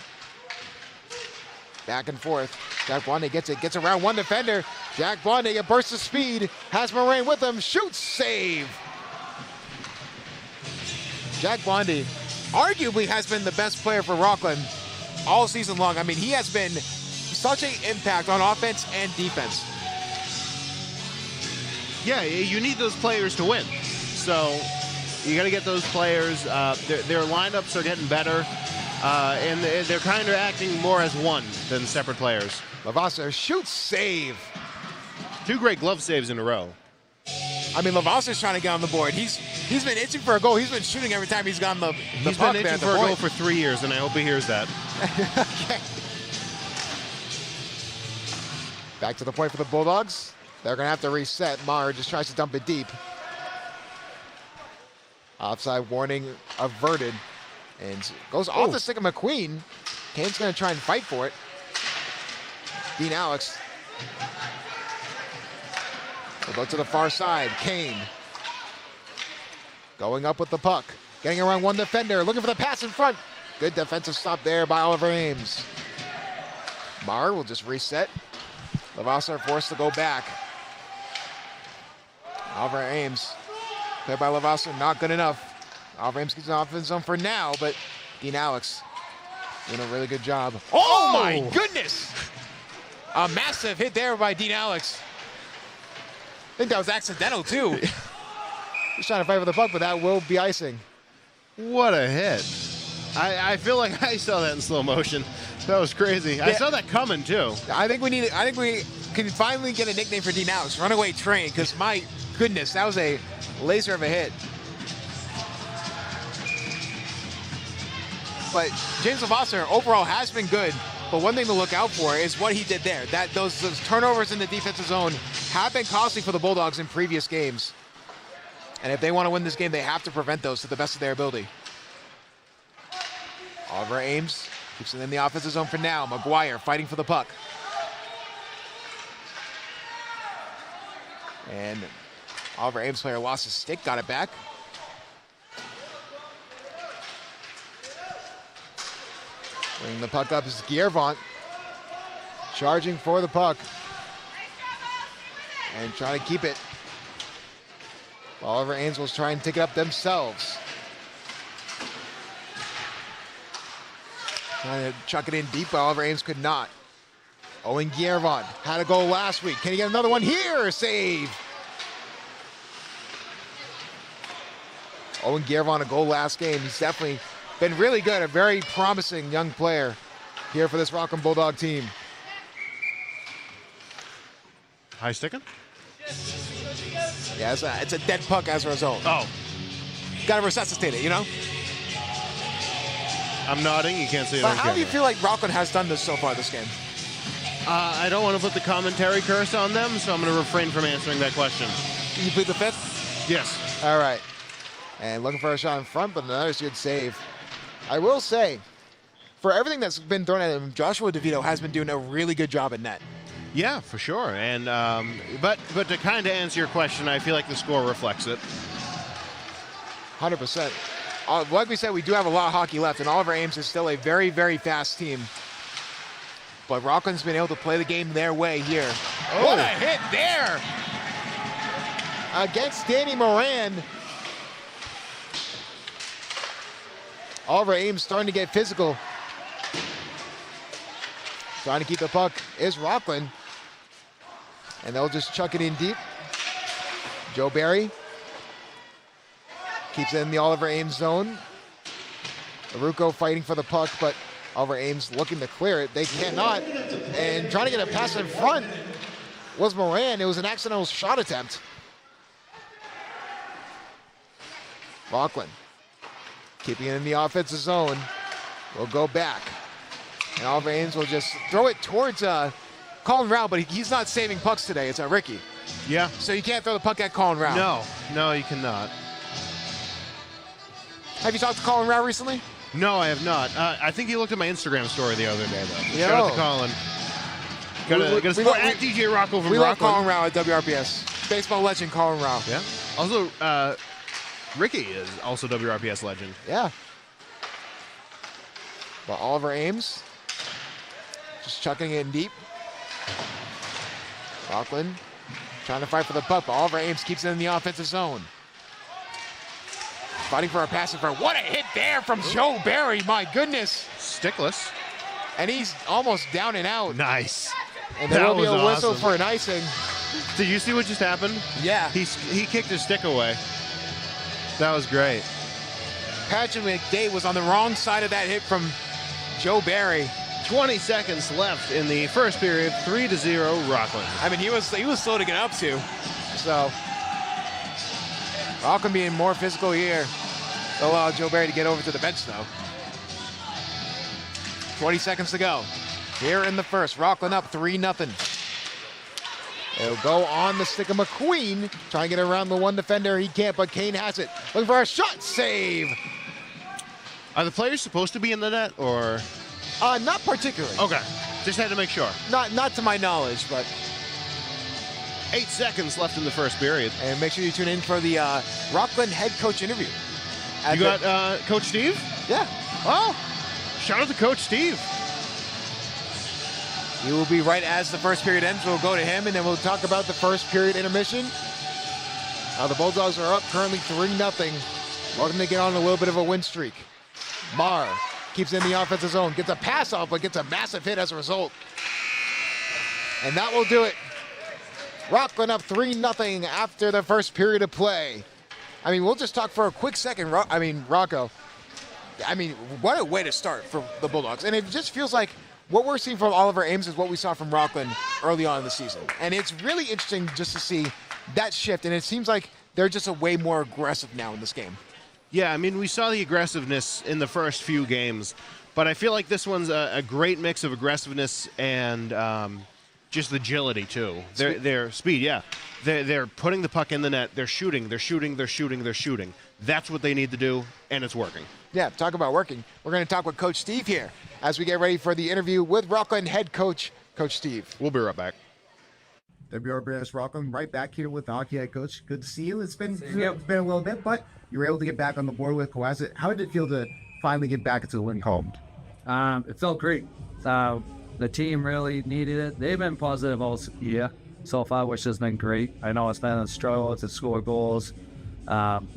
Back and forth. Jack Blondie gets it, gets around one defender. Jack Blondie, a burst of speed, has Moraine with him, shoots, save. Jack Blondie arguably has been the best player for Rockland all season long. I mean, he has been such an impact on offense and defense. Yeah, you need those players to win. So you got to get those players. Their lineups are getting better, and they're kind of acting more as one than separate players. Lavasser shoots, save. 2 great glove saves in a row. I mean, Lavasser's trying to get on the board. He's been itching for a goal. He's been shooting every time he's gotten the He's puck been there itching at the for a point. goal for 3 years, and I hope he hears that. Okay. Back to the point for the Bulldogs. They're going to have to reset. Maher just tries to dump it deep. Offside warning averted. And goes off the stick of McQueen. Kane's going to try and fight for it. Dean Alex. We'll go to the far side. Kane. Going up with the puck. Getting around one defender. Looking for the pass in front. Good defensive stop there by Oliver Ames. Maher will just reset. Levasseur forced to go back. Oliver Ames. Played by Levasseur, not good enough. Oliver Ames gets an offensive zone for now, but Dean Alex doing a really good job. Oh my goodness! A massive hit there by Dean Alex. I think that was accidental too. He's trying to fight for the puck, but that will be icing. What a hit. I feel like I saw that in slow motion. That was crazy. Yeah. I saw that coming too. I think we can finally get a nickname for Dean Alex, Runaway Train, because my goodness, that was a laser of a hit. But James Levasseur overall has been good, but one thing to look out for is what he did there. That those turnovers in the defensive zone have been costly for the Bulldogs in previous games. And if they want to win this game, they have to prevent those to the best of their ability. Oliver Ames keeps it in the offensive zone for now. McGuire fighting for the puck. And Oliver Ames player lost his stick, got it back. Bringing the puck up is Guillervant. Charging for the puck. And trying to keep it. Oliver Ames will try and take it up themselves. Trying to chuck it in deep, but Oliver Ames could not. Owen Guillervant had a goal last week. Can he get another one here? Save. Owen Guillervant, a goal last game. He's definitely been really good, a very promising young player here for this Rockland Bulldog team. High sticking? Yeah, it's a dead puck as a result. Oh. Got to resuscitate it, you know? I'm nodding. You can't see it But on how camera. do you feel like Rockland has done this so far this game? I don't want to put the commentary curse on them, so I'm going to refrain from answering that question. Can you plead the fifth? Yes. All right. And looking for a shot in front, but another good save. I will say, for everything that's been thrown at him, Joshua DeVito has been doing a really good job at net. Yeah, for sure. And but to kind of answer your question, I feel like the score reflects it. 100%. Like we said, we do have a lot of hockey left, and Oliver Ames is still a very, very fast team. But Rockland's been able to play the game their way here. Oh. What a hit there! Against Danny Moran. Oliver Ames starting to get physical. Trying to keep the puck is Rockland. And they'll just chuck it in deep. Joe Barry keeps it in the Oliver Ames zone. Aruco fighting for the puck, but Oliver Ames looking to clear it. They cannot. And trying to get a pass in front was Moran. It was an accidental shot attempt. Rockland keeping it in the offensive zone. Will go back. And Oliver Ames will just throw it towards Colin Rao, but he's not saving pucks today. It's Ricky. Yeah. So you can't throw the puck at Colin Rao. No, you cannot. Have you talked to Colin Rao recently? No, I have not. I think he looked at my Instagram story the other day, though. Yo. Shout out to Colin. Gotta support at DJ Rocco from We love Rockland. Colin Rao at WRPS. Baseball legend Colin Rao. Yeah. Also, Ricky is also WRPS legend. Yeah. But Oliver Ames just chucking it in deep. Rockland trying to fight for the puck, but Oliver Ames keeps it in the offensive zone. Fighting for a pass in front. What a hit there from Joe Barry, my goodness. Stickless. And he's almost down and out. Nice. And there That will be a was whistle awesome. for an icing. Did you see what just happened? Yeah. He kicked his stick away. That was great. Patrick McDade was on the wrong side of that hit from Joe Barry. 20 seconds left in the first period. 3-0 Rockland. I mean, he was slow to get up to. So Rockland being more physical here. They'll allow Joe Barry to get over to the bench, though. 20 seconds to go. Here in the first, Rockland up 3-0. It'll go on the stick of McQueen. Trying to get around the one defender. He can't, but Kane has it. Looking for a shot. Save. Are the players supposed to be in the net, or? Not particularly. Okay. Just had to make sure. Not to my knowledge, but 8 seconds left in the first period. and make sure you tune in for the Rockland head coach interview. You got Coach Steve? Yeah. Oh, shout out to Coach Steve. He will be right as the first period ends. We'll go to him, and then we'll talk about the first period intermission. The Bulldogs are up currently 3-0. Looking to get on a little bit of a win streak. Marr keeps in the offensive zone, gets a pass off, but gets a massive hit as a result. And that will do it. Rockland up 3-0 after the first period of play. I mean, we'll just talk for a quick second. Rocco. I mean, what a way to start for the Bulldogs. And it just feels like what we're seeing from Oliver Ames is what we saw from Rockland early on in the season. And it's really interesting just to see that shift. And it seems like they're just a way more aggressive now in this game. Yeah, I mean, we saw the aggressiveness in the first few games, but I feel like this one's a great mix of aggressiveness and just agility, too. Their speed, yeah. They're putting the puck in the net. They're shooting. That's what they need to do, and it's working. Yeah, talk about working. We're going to talk with Coach Steve here as we get ready for the interview with Rockland head coach, Coach Steve. We'll be right back. WRPS Rockland right back here with the hockey head coach. Good to see you. It's been a little bit, but you were able to get back on the board with Cohasset. How did it feel to finally get back into the win column? It felt great. The team really needed it. They've been positive all year so far, which has been great. I know it's been a struggle to score goals.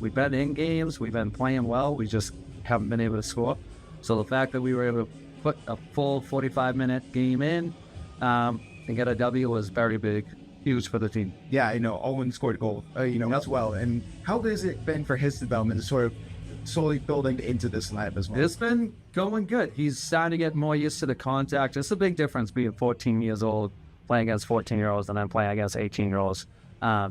We've been in games. We've been playing well. We just haven't been able to score. So the fact that we were able to put a full 45-minute game in and get a W was very big, huge for the team. Yeah, I know. Owen scored a goal, as well. And how has it been for his development to sort of slowly building into this lineup as well? It's been going good. He's starting to get more used to the contact. It's a big difference being 14 years old, playing against 14-year-olds, and then playing against 18-year-olds.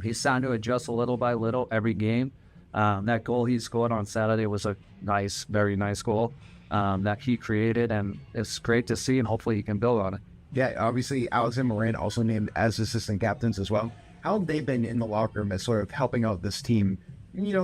He's starting to adjust a little by little every game. That goal he scored on Saturday was a nice, very nice goal that he created, and it's great to see, and hopefully he can build on it. Yeah, obviously Alex and Moran also named as assistant captains as well. How have they been in the locker room as sort of helping out this team,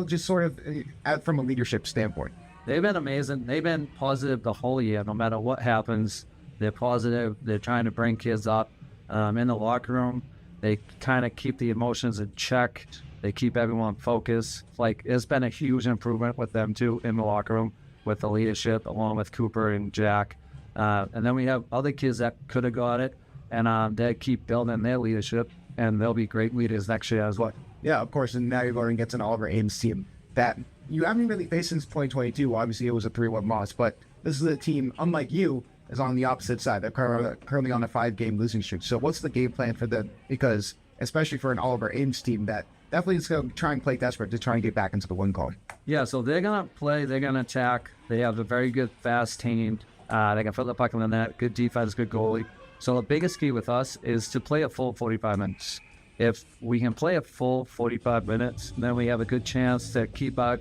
just sort of from a leadership standpoint? They've been amazing. They've been positive the whole year. No matter what happens, they're positive. They're trying to bring kids up in the locker room. They kind of keep the emotions in check. They keep everyone focused. Like, it's been a huge improvement with them, too, in the locker room with the leadership, along with Cooper and Jack. And then we have other kids that could have got it, and they keep building their leadership, and they'll be great leaders next year as well. Yeah, of course, and now you're going against an Oliver Ames team that you haven't really faced since 2022. Obviously, it was a 3-1 loss, but this is a team, unlike you, is on the opposite side. They're currently on a 5-game losing streak. So what's the game plan for them? Because, especially for an Oliver Ames team that definitely is going to try and play desperate to try and get back into the win column. Yeah, so they're going to play, they're going to attack. They have a very good, fast team. They can put the puck in the net, good defense, good goalie. So the biggest key with us is to play a full 45 minutes. If we can play a full 45 minutes, then we have a good chance to keep our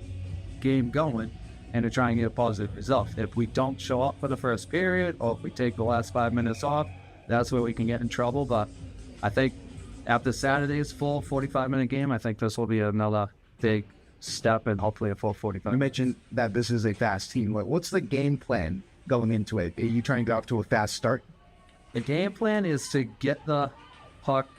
game going and to try and get a positive result. If we don't show up for the first period, or if we take the last 5 minutes off, that's where we can get in trouble. But I think after Saturday's full 45-minute game, I think this will be another big step and hopefully a full 45. You mentioned that this is a fast team. What's the game plan going into it? Are you trying to get off to a fast start? The game plan is to get the puck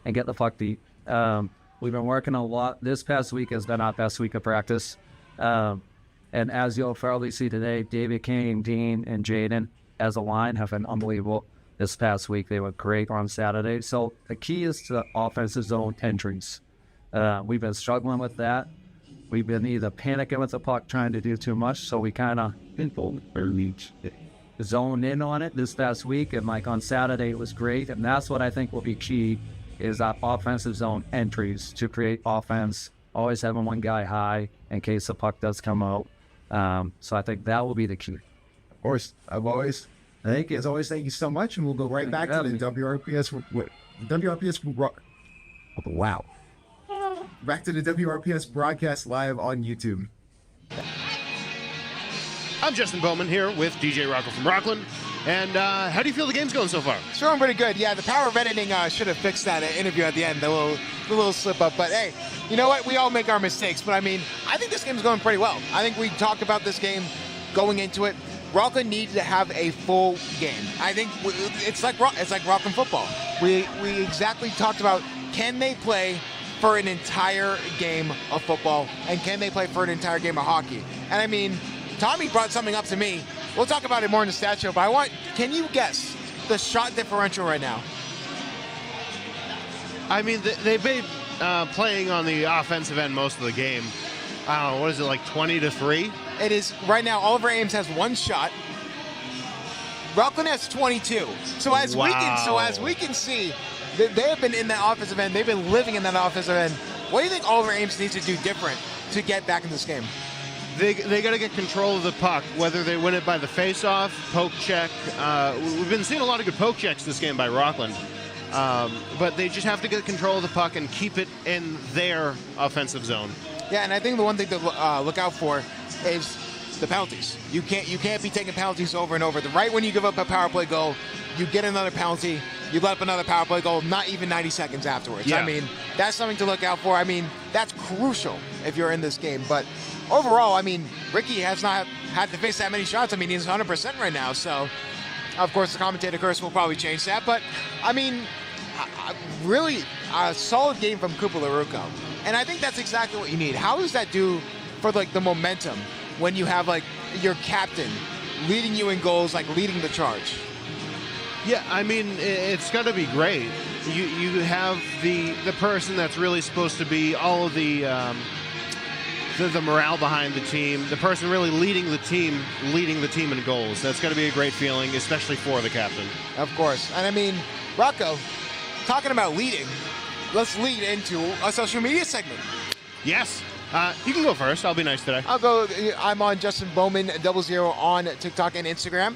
and get the puck deep. We've been working a lot. This past week has been our best week of practice. And as you'll probably see today, David King, Dean, and Jaden as a line have been unbelievable this past week. They were great on Saturday. So the key is to offensive zone entries. We've been struggling with that. We've been either panicking with the puck, trying to do too much, so we kind of zoned in on it this past week. And like on Saturday, it was great. And that's what I think will be key, is our offensive zone entries to create offense, always having one guy high in case the puck does come out. So I think that will be the key. Of course, thank you so much, and we'll go right back to the back to the WRPS broadcast live on YouTube. I'm Justin Bowman here with DJ Rocco from Rockland. And how do you feel the game's going so far? It's going pretty good. Yeah, the power of editing should have fixed that interview at the end, the little slip up. But hey, you know what? We all make our mistakes. But I mean, I think this game's going pretty well. I think we talked about this game going into it. Rockland needs to have a full game. I think it's like Rockland football. We exactly talked about, can they play for an entire game of football, and can they play for an entire game of hockey? And I mean, Tommy brought something up to me. We'll talk about it more in the stat show, but can you guess the shot differential right now? I mean, they've been playing on the offensive end most of the game. I don't know, what is it, like 20-3? It is, right now, Oliver Ames has one shot. Rockland has 22. So as we can see, they have been in that offensive end. They've been living in that offensive end. What do you think Oliver Ames needs to do different to get back in this game? They got to get control of the puck, whether they win it by the face-off, poke check. We've been seeing a lot of good poke checks this game by Rockland. But they just have to get control of the puck and keep it in their offensive zone. Yeah, and I think the one thing to look out for is the penalties. You can't be taking penalties over and over. Right when you give up a power play goal, you get another penalty. You let up another power play goal, not even 90 seconds afterwards. Yeah. I mean, that's something to look out for. I mean, that's crucial if you're in this game. But overall, I mean, Ricky has not had to face that many shots. I mean, he's 100% right now. So, of course, the commentator curse will probably change that. But, I mean, really a solid game from Cooper LaRucco. And I think that's exactly what you need. How does that do for, like, the momentum when you have, like, your captain leading you in goals, like, leading the charge? Yeah, I mean, it's got to be great. You have the person that's really supposed to be all of the morale behind the team, the person really leading the team in goals. That's got to be a great feeling, especially for the captain. Of course. And I mean, Rocco, talking about leading, let's lead into a social media segment. Yes. You can go first. I'll be nice today. I'll go. I'm on Justin Bowman 00 on TikTok and Instagram.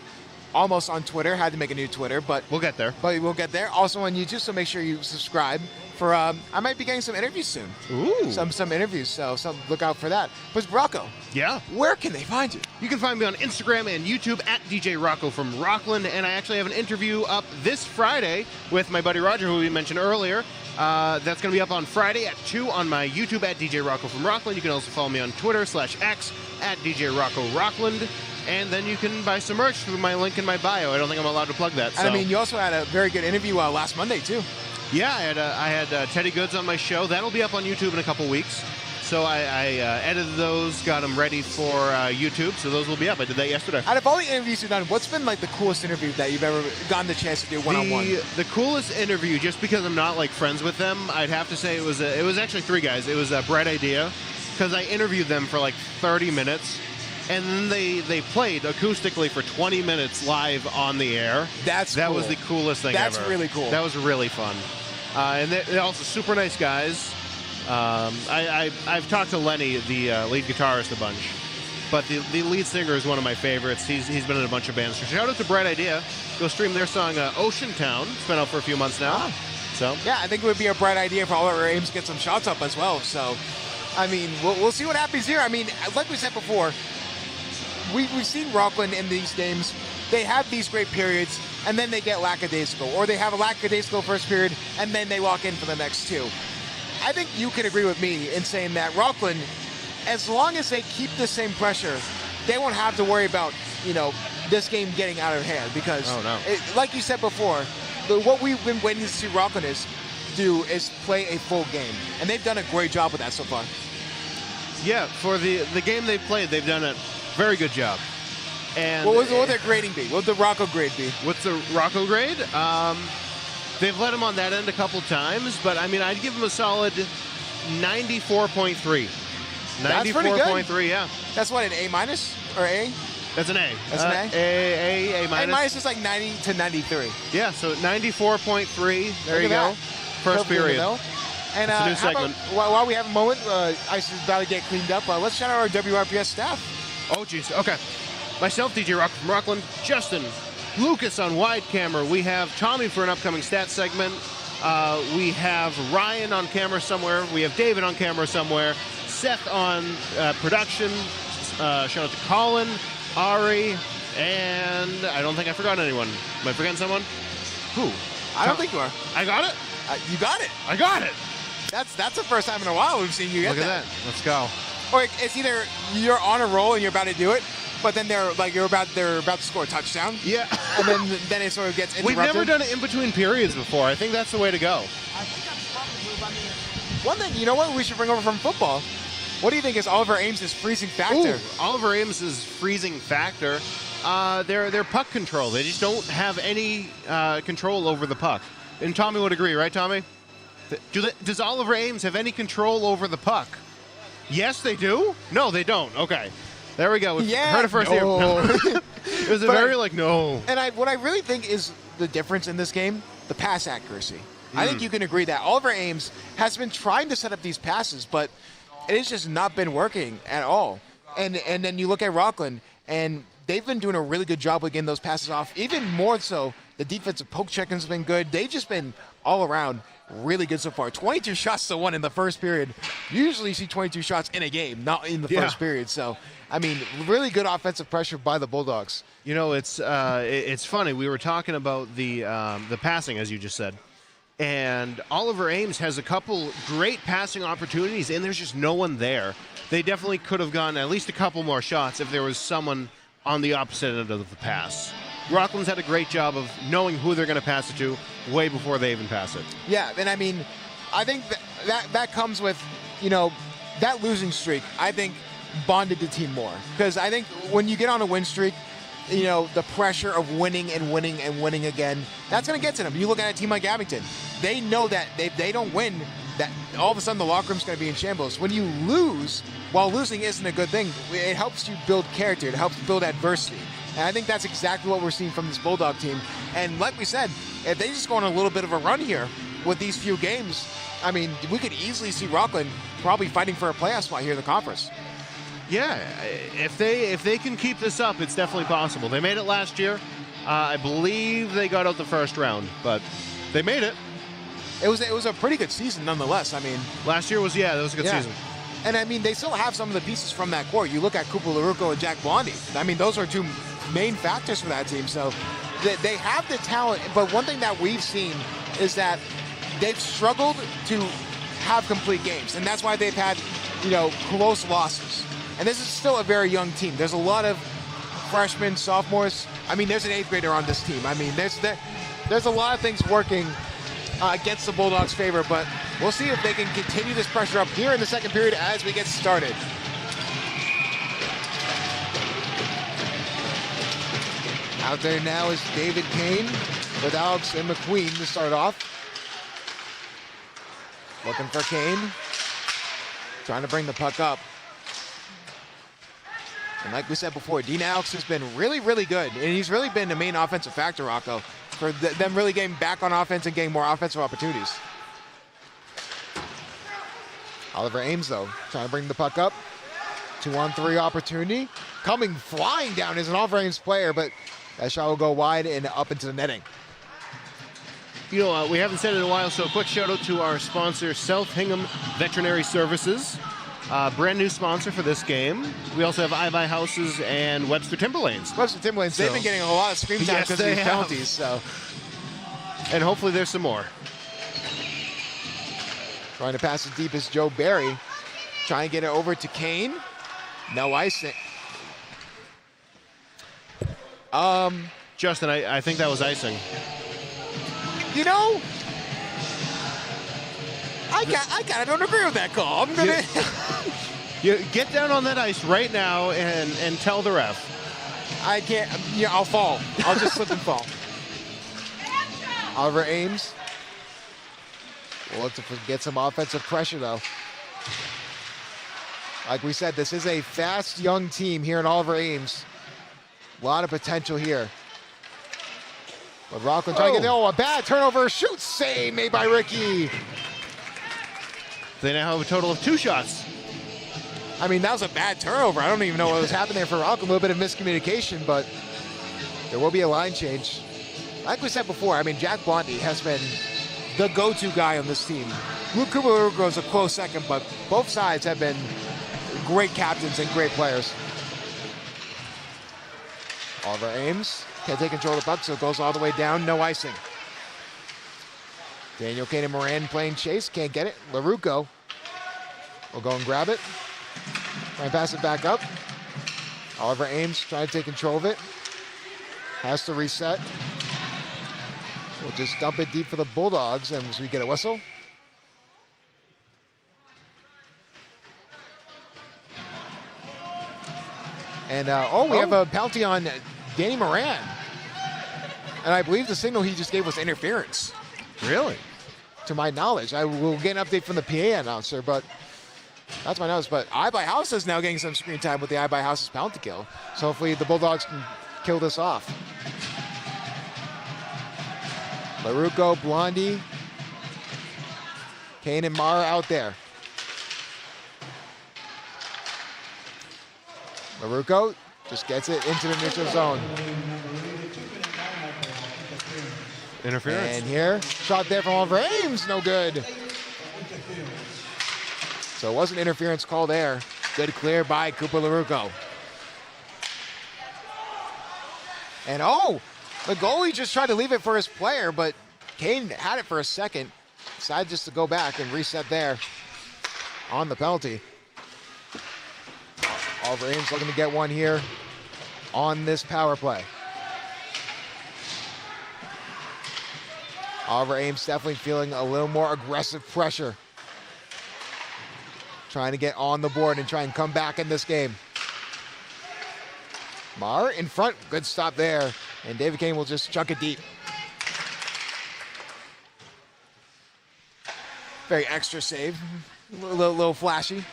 Almost on Twitter. Had to make a new Twitter, but we'll get there. But we'll get there. Also on YouTube, so make sure you subscribe. For I might be getting some interviews soon. Ooh. Some interviews, so look out for that. But Rocco, yeah, where can they find you? You can find me on Instagram and YouTube at DJ Rocco from Rockland, and I actually have an interview up this Friday with my buddy Roger, who we mentioned earlier. That's going to be up on Friday at 2 on my YouTube at DJ Rocco from Rockland. You can also follow me on Twitter/X at DJ Rocco Rockland. And then you can buy some merch through my link in my bio. I don't think I'm allowed to plug that. And I mean, you also had a very good interview last Monday, too. Yeah, I had Teddy Goods on my show. That'll be up on YouTube in a couple weeks. So I edited those, got them ready for YouTube. So those will be up. I did that yesterday. Out of all the interviews you've done, what's been like the coolest interview that you've ever gotten the chance to do one-on-one? The coolest interview, just because I'm not like friends with them, I'd have to say it was actually 3 guys. It was a Bright Idea, because I interviewed them for like 30 minutes. And then they played acoustically for 20 minutes live on the air. That cool. was the coolest thing ever. That's really cool. That was really fun. And they're also super nice guys. I've talked to Lenny, the lead guitarist, a bunch. But the lead singer is one of my favorites. He's been in a bunch of bands. So shout out to Bright Idea. Go stream their song Ocean Town. It's been out for a few months now. So yeah, I think it would be a bright idea for all of our aims to get some shots up as well. So, I mean, we'll see what happens here. I mean, like we said before, we've seen Rockland in these games. They have these great periods, and then they get lackadaisical. Or they have a lackadaisical first period, and then they walk in for the next 2. I think you can agree with me in saying that Rockland, as long as they keep the same pressure, they won't have to worry about, this game getting out of hand. Because, like you said before, what we've been waiting to see Rockland do is play a full game. And they've done a great job with that so far. Yeah, for the game they've played, they've done a very good job. And what would their grading be? What would the Rocco grade be? What's the Rocco grade? They've let him on that end a couple times, but I mean, I'd give him a solid 94.3. That's pretty good. 94.3, yeah. That's what, an A minus or A? That's an A. That's an A minus. A minus is like 90 to 93. Yeah, so 94.3. There you go. First period. And it's a new segment. While we have a moment, Ice is about to get cleaned up. Let's shout out our WRPS staff. Oh, geez. Okay. Myself, DJ Rock from Rockland, Justin, Lucas on wide camera. We have Tommy for an upcoming stats segment. We have Ryan on camera somewhere. We have David on camera somewhere. Seth on production. Shout out to Colin. Ari, and I don't think I forgot anyone. Am I forgetting someone? Who? I don't think you are. I got it? You got it. I got it. That's the first time in a while we've seen you get Look at that. Let's go. Or it's either you're on a roll and you're about to do it, but then they're about to score a touchdown. Yeah. And then it sort of gets interrupted. We've never done it in between periods before. I think that's the way to go. I think that's probably the move. I mean, one thing, you know what we should bring over from football? What do you think is Oliver Ames' freezing factor? Ooh, Oliver Ames' freezing factor. Their puck control. They just don't have any control over the puck. And Tommy would agree, right, Tommy? Does Oliver Ames have any control over the puck? Yes, they do? No, they don't. Okay. There we go. Yeah, heard it first here. No. It was no. And what I really think is the difference in this game, the pass accuracy. I think you can agree that Oliver Ames has been trying to set up these passes, but it has just not been working at all. And then you look at Rockland, and they've been doing a really good job of getting those passes off. Even more so, the defensive poke checking has been good. They've just been all around really good so far. 22 shots to 1 in the first period. Usually you see 22 shots in a game, not in the first period. So, I mean, really good offensive pressure by the Bulldogs. You know, it's funny. We were talking about the passing, as you just said. And Oliver Ames has a couple great passing opportunities, and there's just no one there. They definitely could have gotten at least a couple more shots if there was someone on the opposite end of the pass. Rockland's had a great job of knowing who they're going to pass it to way before they even pass it. Yeah, and I mean, I think that comes with, you know, that losing streak, I think, bonded the team more. Because I think when you get on a win streak, you know, the pressure of winning and winning and winning again, that's going to get to them. You look at a team like Abington, they know that if they don't win, that all of a sudden the locker room's going to be in shambles. When you lose, while losing isn't a good thing, it helps you build character. It helps build adversity. And I think that's exactly what we're seeing from this Bulldog team. And like we said, if they just go on a little bit of a run here with these few games, I mean, we could easily see Rockland probably fighting for a playoff spot here in the conference. Yeah, if they can keep this up, it's definitely possible. They made it last year. I believe they got out the first round, but they made it. It was a pretty good season nonetheless. I mean, last year was a good season. And I mean, they still have some of the pieces from that core. You look at Cooper LaRucco and Jack Blondie. I mean, those are two main factors for that team. So they have the talent, but one thing that we've seen is that they've struggled to have complete games, and that's why they've had, you know, close losses. And this is still a very young team. There's a lot of freshmen, sophomores. I mean, there's an 8th grader on this team. I mean, there's a lot of things working against the Bulldogs' favor, but we'll see if they can continue this pressure up here in the second period as we get started. Out there now is David Kane with Alex and McQueen to start off. Looking for Kane. Trying to bring the puck up. And like we said before, Dean Alex has been really, really good. And he's really been the main offensive factor, Rocco, for them really getting back on offense and getting more offensive opportunities. Oliver Ames, though, trying to bring the puck up. 2-on-3 opportunity. Coming flying down is an Oliver Ames player, but that shot will go wide and up into the netting. You know, we haven't said it in a while, so a quick shout out to our sponsor, South Hingham Veterinary Services. Brand new sponsor for this game. We also have EyeBuyHouses and Webster Timberlanes. Webster Timberlanes, they've been getting a lot of screen time because of these penalties. So, and hopefully there's some more. Trying to pass it deep is Joe Barry. Trying to get it over to Kane. No icing. Justin, I think that was icing. You know, I kind of don't agree with that call. I'm gonna you get down on that ice right now and tell the ref. I can't. Yeah, I'll fall. I'll just slip and fall. Oliver Ames. We'll look to get some offensive pressure though. Like we said, this is a fast young team here in Oliver Ames. A lot of potential here. But Rockland trying to get a bad turnover. Shoot save made by Ricky. They now have a total of 2 shots. I mean, that was a bad turnover. I don't even know what was happening there for Rockland. A little bit of miscommunication, but there will be a line change. Like we said before, I mean, Jack Blondie has been the go-to guy on this team. Luke Cooper goes a close second, but both sides have been great captains and great players. Oliver Ames can't take control of the puck, so it goes all the way down, no icing. Daniel Kane and Moran playing chase, can't get it. LaRucco will go and grab it. Try and pass it back up. Oliver Ames trying to take control of it. Has to reset. We'll just dump it deep for the Bulldogs, and as we get a whistle. And, we have a penalty on Danny Moran. And I believe the signal he just gave was interference. Really? To my knowledge. I will get an update from the PA announcer, but that's my notes. But EyeBuyHouses is now getting some screen time with the EyeBuyHouses penalty kill. So hopefully the Bulldogs can kill this off. LaRucco, Blondie, Kane and Mara out there. LaRucco just gets it into the neutral zone. Interference. And here, shot there from Oliver Ames, no good. So it was an interference call there. Good clear by Cooper LaRucco. And the goalie just tried to leave it for his player, but Kane had it for a second. Decided just to go back and reset there on the penalty. Oliver Ames looking to get one here on this power play. Oliver Ames definitely feeling a little more aggressive pressure. Trying to get on the board and try and come back in this game. Marr in front, good stop there. And David Kane will just chuck it deep. Very extra save, a little flashy.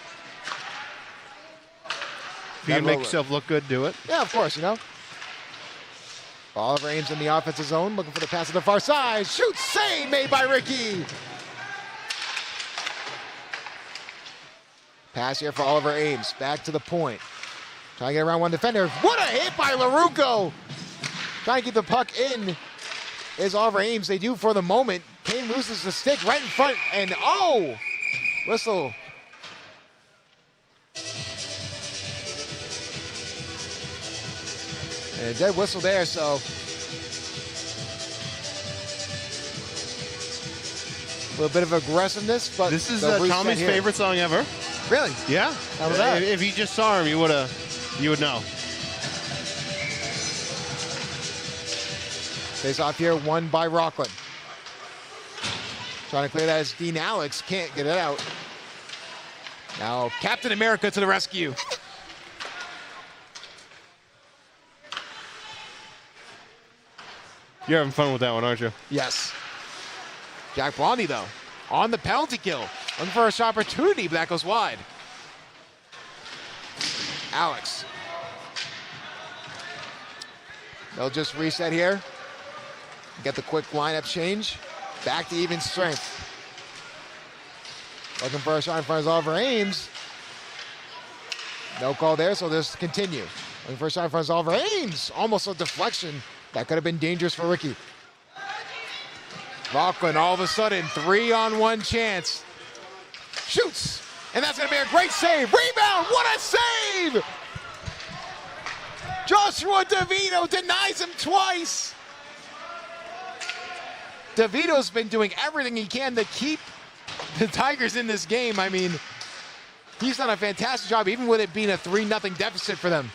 If you can make yourself look good, do it. Yeah, of course, Oliver Ames in the offensive zone, looking for the pass to the far side. Shoot, save made by Ricky. Pass here for Oliver Ames, back to the point. Trying to get around one defender. What a hit by LaRucco. Trying to keep the puck in is Oliver Ames. They do for the moment. Kane loses the stick right in front, and whistle. And a dead whistle there, so. A little bit of aggressiveness, but this is Tommy's favorite song ever. Really? Yeah. How was that? If you just saw him, you would know. Face off here, won by Rockland. Trying to clear that as Dean Alex can't get it out. Now Captain America to the rescue. You're having fun with that one, aren't you? Yes. Jack Blondie, though, on the penalty kill. Looking for a shot opportunity, but that goes wide. Alex. They'll just reset here. Get the quick lineup change. Back to even strength. Looking for a shot in front of Oliver Ames. No call there, so they'll just continue. Looking for a shot in front of Oliver Ames. Almost a deflection. That could have been dangerous for Ricky. Rockland all of a sudden, 3-on-1 chance. Shoots, and that's gonna be a great save. Rebound, what a save! Joshua DeVito denies him twice. DeVito's been doing everything he can to keep the Tigers in this game. I mean, he's done a fantastic job, even with it being a 3-0 deficit for them.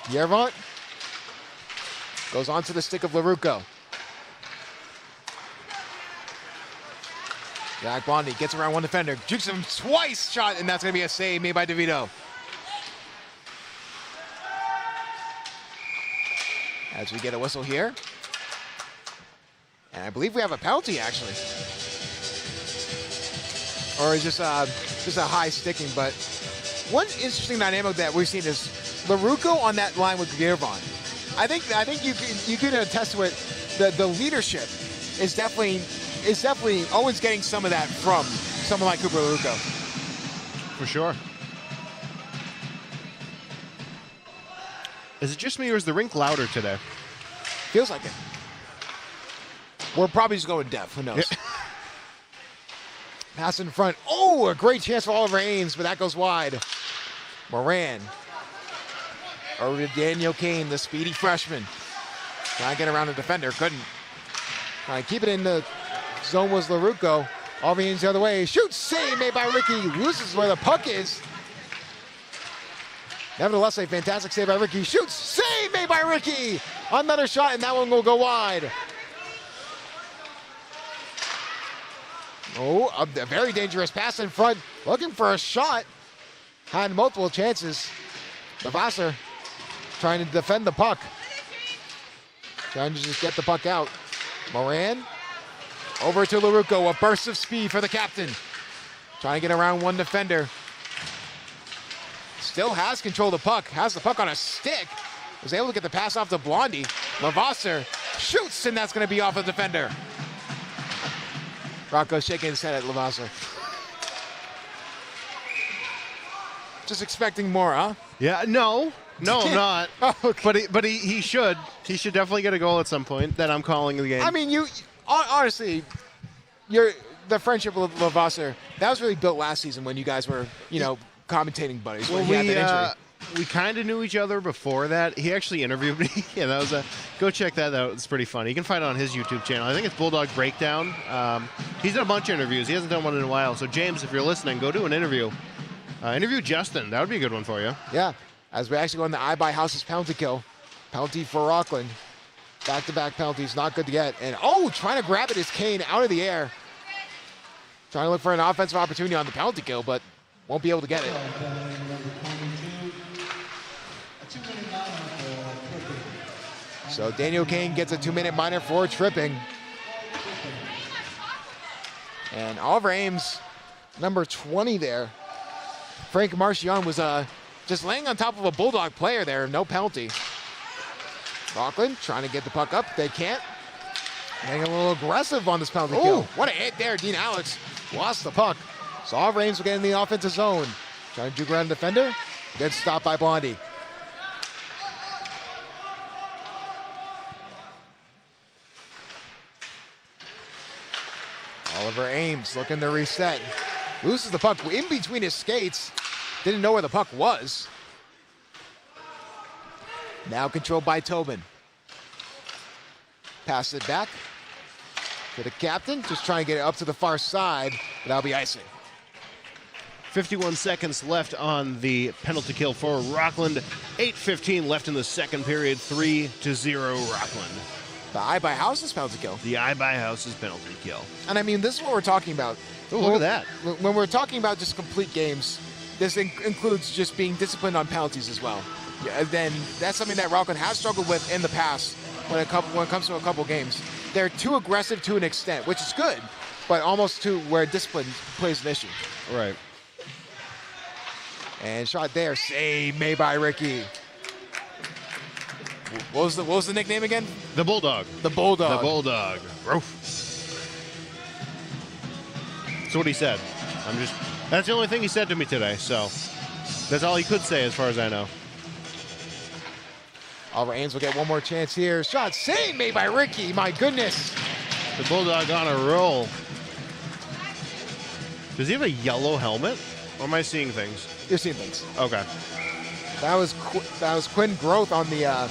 Yervant goes onto the stick of LaRucco. Jack Blondie gets around one defender, jukes him twice, shot, and that's going to be a save made by DeVito. As we get a whistle here. And I believe we have a penalty, actually. Or just a high sticking, but one interesting dynamic that we've seen is LaRucco on that line with Gervon. I think you can attest to it. The leadership is definitely Owen's getting some of that from someone like Cooper LaRucco. For sure. Is it just me or is the rink louder today? Feels like it. We're probably just going deaf. Who knows? Pass in front. Oh, a great chance for Oliver Ames, but that goes wide. Moran. Over to Daniel Kane, the speedy freshman. Trying to get around the defender, couldn't. Trying to keep it in the zone was LaRucco. Alvarez the other way. Shoots, save made by Ricky. Loses where the puck is. Nevertheless, a fantastic save by Ricky. Shoots, save made by Ricky. Another shot, and that one will go wide. Oh, a very dangerous pass in front. Looking for a shot. Had multiple chances. Levasseur trying to defend the puck. Trying to just get the puck out. Moran over to LaRucco. A burst of speed for the captain. Trying to get around one defender. Still has control of the puck. Has the puck on a stick. Was able to get the pass off to Blondie. Levasseur shoots, and that's going to be off the defender. Rocco shaking his head at Levasseur. Just expecting more, huh? Yeah, no, I'm not. Oh, okay. But he should. He should definitely get a goal at some point. That I'm calling the game. I mean, you honestly, the friendship with Levasseur, that was really built last season when you guys were, commentating buddies. Well, when he had that injury. We kind of knew each other before that. He actually interviewed me. Yeah, that was go check that out. It's pretty funny. You can find it on his YouTube channel. I think it's Bulldog Breakdown. He's done a bunch of interviews. He hasn't done one in a while. So James, if you're listening, go do an interview. Interview Justin. That would be a good one for you. Yeah, as we actually go on the EyeBuyHouses penalty kill. Penalty for Rockland. Back-to-back penalties, not good to get. And, trying to grab it is Kane out of the air. Trying to look for an offensive opportunity on the penalty kill, but won't be able to get it. So Daniel Kane gets a 2-minute minor for tripping. And Oliver Ames, number 20 there. Frank Marchionne was just laying on top of a Bulldog player there, no penalty. Rockland trying to get the puck up, they can't. Getting a little aggressive on this penalty kill. What a hit there, Dean Alex lost the puck. So Oliver Ames will get in the offensive zone. Trying to juke around the defender, good stop by Blondie. Oliver Ames looking to reset. Loses the puck in between his skates. Didn't know where the puck was. Now controlled by Tobin. Pass it back to the captain. Just trying to get it up to the far side. But that'll be icing. 51 seconds left on the penalty kill for Rockland. 8:15 left in the second period. 3-0 Rockland. The EyeBuyHouses penalty kill. The EyeBuyHouses penalty kill. And I mean, this is what we're talking about. Oh, look at that. When we're talking about just complete games, this includes just being disciplined on penalties as well. Yeah, then that's something that Rockland has struggled with in the past when it comes to a couple games. They're too aggressive to an extent, which is good, but almost to where discipline plays an issue. Right. And shot there, save made by Ricky. What was the nickname again? The Bulldog. The Bulldog. The Bulldog. Roof. That's what he said. That's the only thing he said to me today, so that's all he could say as far as I know. Oliver Ames will get one more chance here. Shot save made by Ricky. My goodness. The Bulldog on a roll. Does he have a yellow helmet? Or am I seeing things? You're seeing things. Okay. That was Quinn Groth on the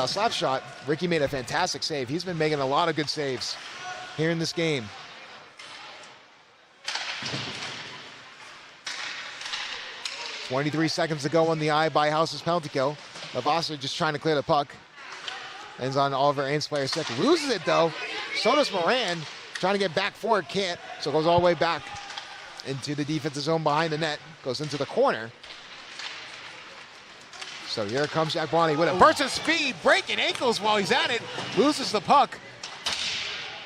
slap shot. Ricky made a fantastic save. He's been making a lot of good saves here in this game. .23 seconds to go on the EyeBuyHouses penalty kill. Levasseur just trying to clear the puck. Ends on Oliver Ames, player sick. Loses it though. So does Moran. Trying to get back for it, can't. So goes all the way back into the defensive zone behind the net. Goes into the corner. So here comes Jack Blondie with a burst of speed, breaking ankles while he's at it. Loses the puck.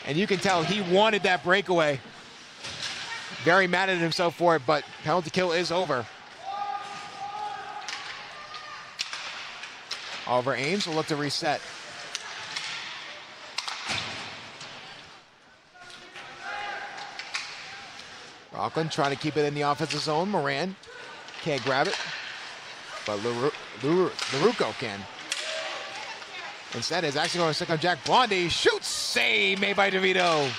And you can tell he wanted that breakaway. Very mad at himself for it, but penalty kill is over. Oliver Ames will look to reset. Rockland trying to keep it in the offensive zone. Moran can't grab it, but LaRucco can. Instead, is actually going to stick on Jack Blondie. Shoots, save made by DeVito.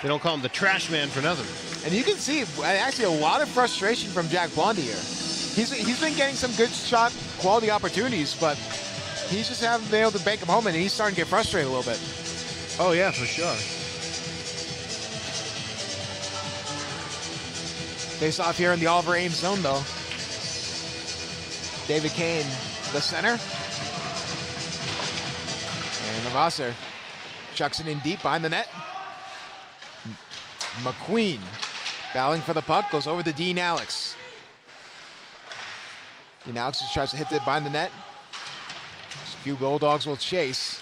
They don't call him the trash man for nothing. And you can see actually a lot of frustration from Jack Blondie here. he's been getting some good shot quality opportunities, but he's just haven't been able to bank them home, and he's starting to get frustrated a little bit. Oh, yeah, for sure. Face off here in the Oliver Ames zone, though. David Kane, the center. And Lavasser chucks it in deep behind the net. McQueen battling for the puck, goes over to Dean Alex. Dean Alex just tries to hit it behind the net. A few Bulldogs will chase.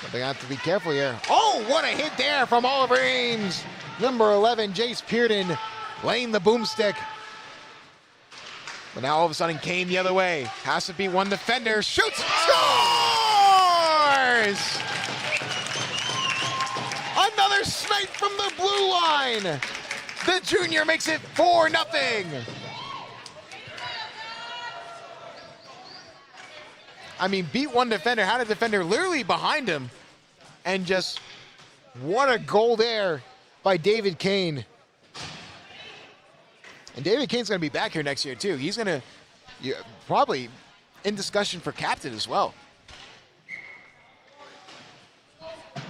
But they have to be careful here. Oh, what a hit there from Oliver Ames. Number 11, Jace Pearden, laying the boomstick. But now all of a sudden, Kane the other way. Has to beat one defender. Shoots! Scores! Another snipe from the blue line. The junior makes it 4-0. I mean, beat one defender, had a defender literally behind him. And just, what a goal there by David Kane. And David Kane's going to be back here next year, too. He's going to probably in discussion for captain as well.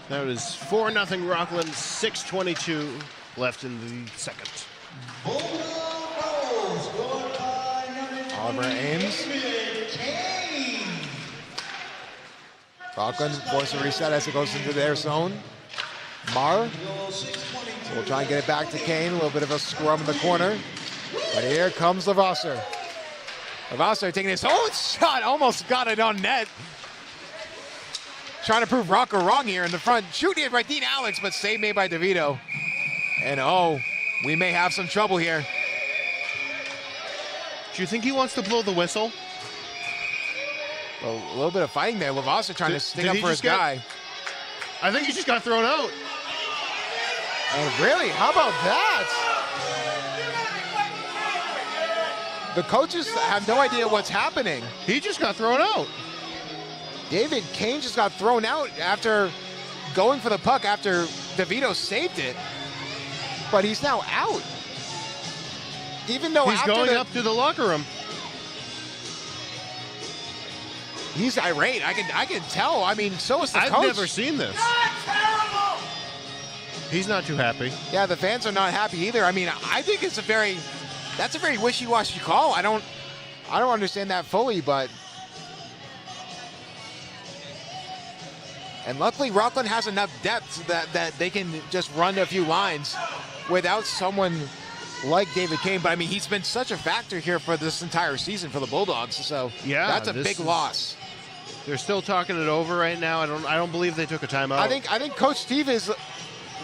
That was 4-0 Rockland, 6:22 left in the second. Oliver Ames. Rockland forcing a reset as it goes into their zone. Marr will try and get it back to Kane. A little bit of a scrum in the corner. But here comes Lavasser. Lavasser taking his own shot. Almost got it on net. Trying to prove Rocco wrong here in the front. Shooting it by Dean Alex, but save made by DeVito. And oh, we may have some trouble here. Do you think he wants to blow the whistle? A little bit of fighting there. Lavasser trying to stick up for his guy. I think he just got thrown out. And really, how about that? The coaches have no idea what's happening. He just got thrown out. David Kane just got thrown out after going for the puck after DeVito saved it. But he's now out. Even though he's going up to the locker room. He's irate. I can tell. I mean, so is the coach. I've never seen this. He's not too happy. Yeah, the fans are not happy either. I mean, I think that's a very wishy-washy call. I don't understand that fully, but. And luckily, Rockland has enough depth that they can just run a few lines without someone like David Kane. But I mean, he's been such a factor here for this entire season for the Bulldogs. So yeah, that's a big loss. They're still talking it over right now. I don't believe they took a timeout. I think Coach Steve is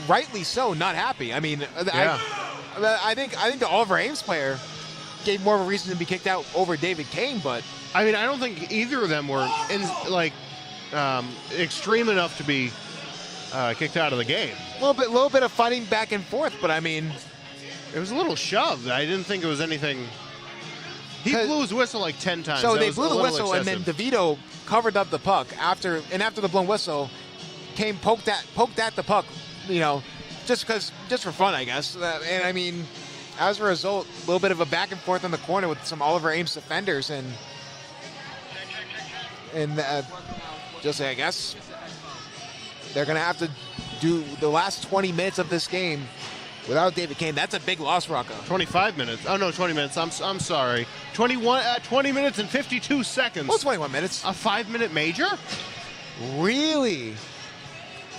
rightly so not happy. I mean, yeah. I think the Oliver Ames player gave more of a reason to be kicked out over David Kane, but I mean, I don't think either of them were extreme enough to be kicked out of the game. A little bit of fighting back and forth, but I mean, it was a little shoved. I didn't think it was anything. He blew his whistle like 10 times. So they blew the whistle, excessive. And then DeVito covered up the puck after the blown whistle. Kane poked at the puck, just for fun, I guess. And I mean, as a result, a little bit of a back and forth in the corner with some Oliver Ames defenders, and just I guess they're gonna have to do the last 20 minutes of this game without David Kane. That's a big loss, Rocco. 25 minutes. Oh no, 20 minutes. I'm sorry. 20 minutes and 52 seconds. Well, 21 minutes. A 5-minute major? Really?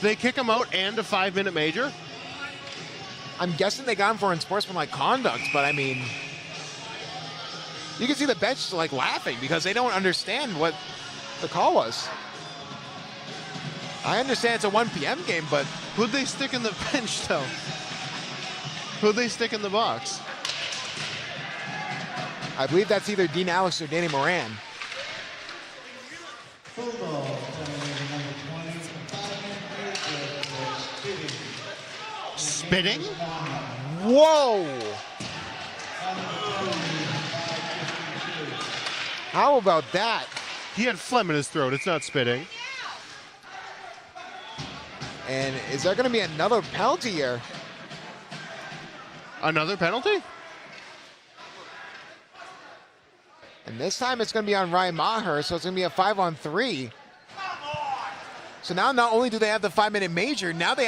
They kick him out and a 5-minute major? I'm guessing they got him for unsportsmanlike conduct, but I mean, you can see the bench like laughing because they don't understand what the call was. I understand it's a 1 p.m. game, but who'd they stick in the bench though? Who'd they stick in the box? I believe that's either Dean Alex or Danny Moran. Spitting? Whoa! How about that? He had phlegm in his throat. It's not spitting. And is there going to be another penalty here? Another penalty? And this time it's going to be on Ryan Maher, so it's going to be a 5-on-3. So now not only do they have the 5-minute major, now they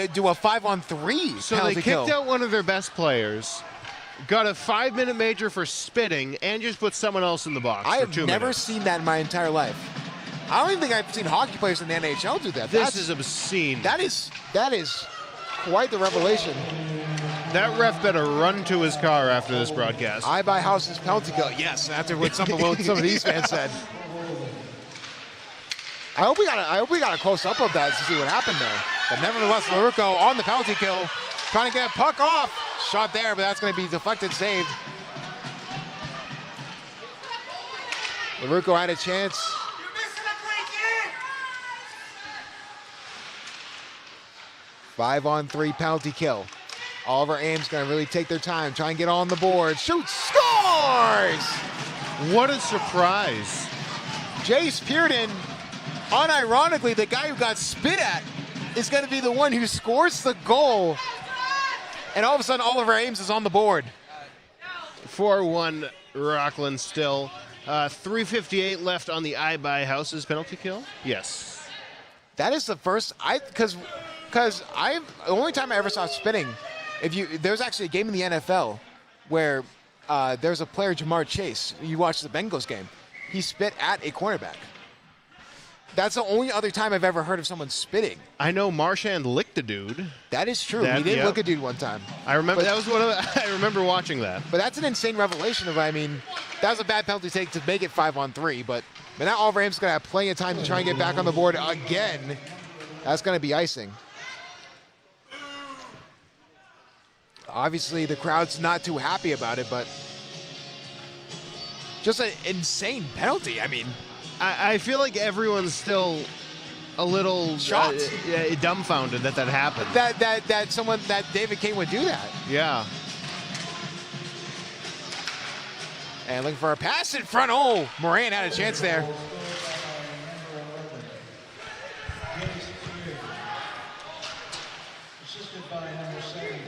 do a 5-on-3. So they kicked out one of their best players, got a 5-minute major for spitting, and just put someone else in the box I for have 2 never minutes. seen that in my entire life. I don't even think I've seen hockey players in the NHL do that. This is obscene. That is quite the revelation. That ref better run to his car after this broadcast. EyeBuyHouses penalty kill. Yes, after what some of these fans said. I hope we got a close up of that to see what happened there. But nevertheless, LaRucco on the penalty kill, trying to get a puck off. Shot there, but that's going to be deflected, saved. LaRucco had a chance. 5-on-3 penalty kill. Oliver Ames going to really take their time, try and get on the board. Shoots, scores! What a surprise. Jace Pearden, unironically, the guy who got spit at, is going to be the one who scores the goal. And all of a sudden, Oliver Ames is on the board. 4-1 Rockland still. 3:58 left on the EyeBuyHouses penalty kill. Yes. That is the first, because the only time I ever saw spitting, there's actually a game in the NFL where there's a player, Jamar Chase. You watch the Bengals game. He spit at a cornerback. That's the only other time I've ever heard of someone spitting. I know Marchand licked a dude. That is true. He did look a dude one time. I remember I remember watching that. But that's an insane revelation of, that was a bad penalty take to make it 5-on-3, but now Oliver Ames is going to have plenty of time to try and get back on the board again. That's going to be icing. Obviously, the crowd's not too happy about it, but just an insane penalty. I feel like everyone's still a little shocked, dumbfounded that happened. That David Kane would do that. Yeah. And looking for a pass in front. Oh, Moran had a chance there.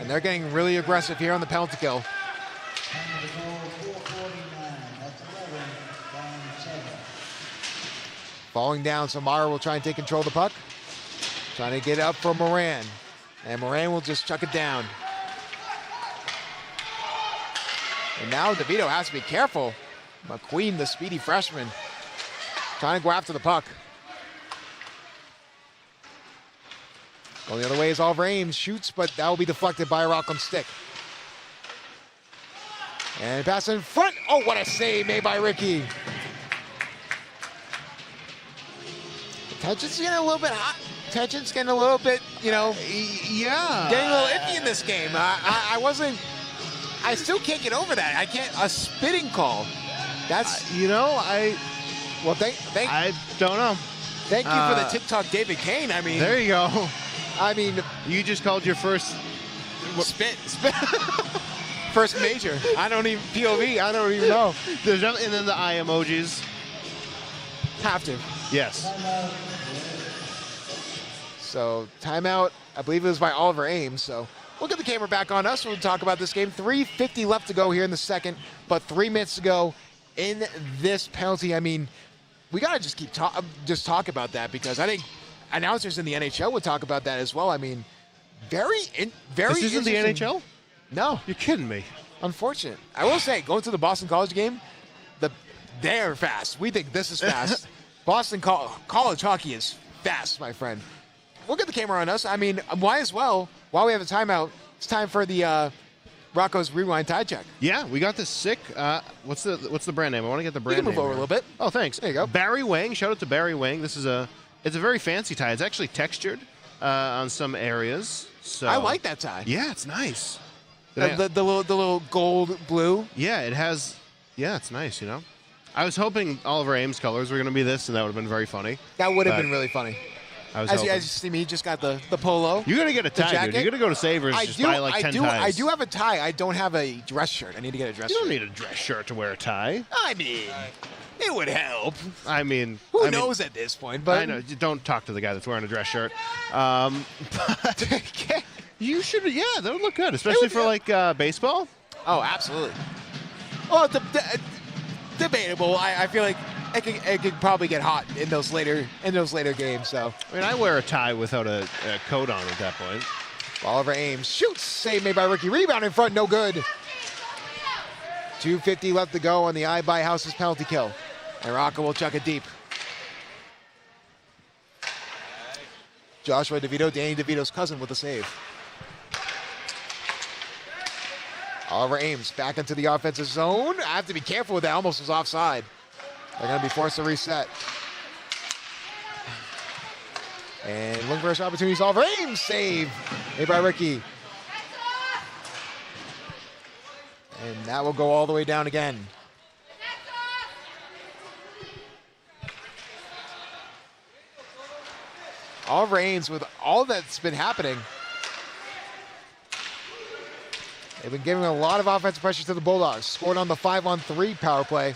And they're getting really aggressive here on the penalty kill. Falling down, so Mara will try and take control of the puck. Trying to get up for Moran. And Moran will just chuck it down. And now DeVito has to be careful. McQueen, the speedy freshman, trying to go after the puck. Going the other way is Oliver Ames. Shoots, but that will be deflected by a Rockland stick. And pass in front. Oh, what a save made by Ricky. Tension's getting a little bit hot. Tension's getting a little bit, yeah, getting a little iffy in this game. I still can't get over that. I can't, a spitting call. That's, I don't know. Thank you for the TikTok David Kane. There you go. You just called your first spit. First major. I don't even, POV, I don't even know. And then the eye emojis. Have to. Yes. So timeout, I believe it was by Oliver Ames. So we'll get the camera back on us. We'll talk about this game. 3:50 left to go here in the second, but 3 minutes to go in this penalty. We got to just talk about that, because I think announcers in the NHL would talk about that as well. Very This isn't the NHL? No. You're kidding me. Unfortunate. I will say, going to the Boston College game, they're fast. We think this is fast. Boston College hockey is fast, my friend. We'll get the camera on us. Why as well, while we have a timeout, it's time for the Rocco's Rewind Tie Check. Yeah, we got this sick. What's the brand name? I want to get the brand name. Move over a little bit. Oh, thanks. There you go. Barry Wang. Shout out to Barry Wang. It's a very fancy tie. It's actually textured on some areas. So I like that tie. Yeah, it's nice. The little gold blue. Yeah, it has. Yeah, it's nice. I was hoping Oliver Ames colors were going to be this, and that would have been very funny. That would have been really funny. As you see me, he just got the polo. You're going to get a tie, dude. You're going to go to Savers and just buy like 10 ties. I do have a tie. I don't have a dress shirt. I need to get a dress shirt. You don't need a dress shirt to wear a tie. It would help. Who knows at this point? But I know. Don't talk to the guy that's wearing a dress shirt. You should. Yeah, that would look good, especially for baseball. Oh, absolutely. Well, debatable. I feel like it could probably get hot in those later games. So I mean, I wear a tie without a coat on at that point. Oliver Ames shoots, save made by Ricky. Rebound in front, no good. 2:50 left to go on the EyeBuyHouses penalty kill, and Rocco will chuck it deep. Joshua DeVito, Danny DeVito's cousin, with a save. Oliver Ames back into the offensive zone. I have to be careful with that. Almost was offside. They're going to be forced to reset. And looking for his opportunities. Oliver Ames save made by Ricky. And that will go all the way down again. Oliver Ames, with all that's been happening, they've been giving a lot of offensive pressure to the Bulldogs. Scored on the 5-on-3 power play.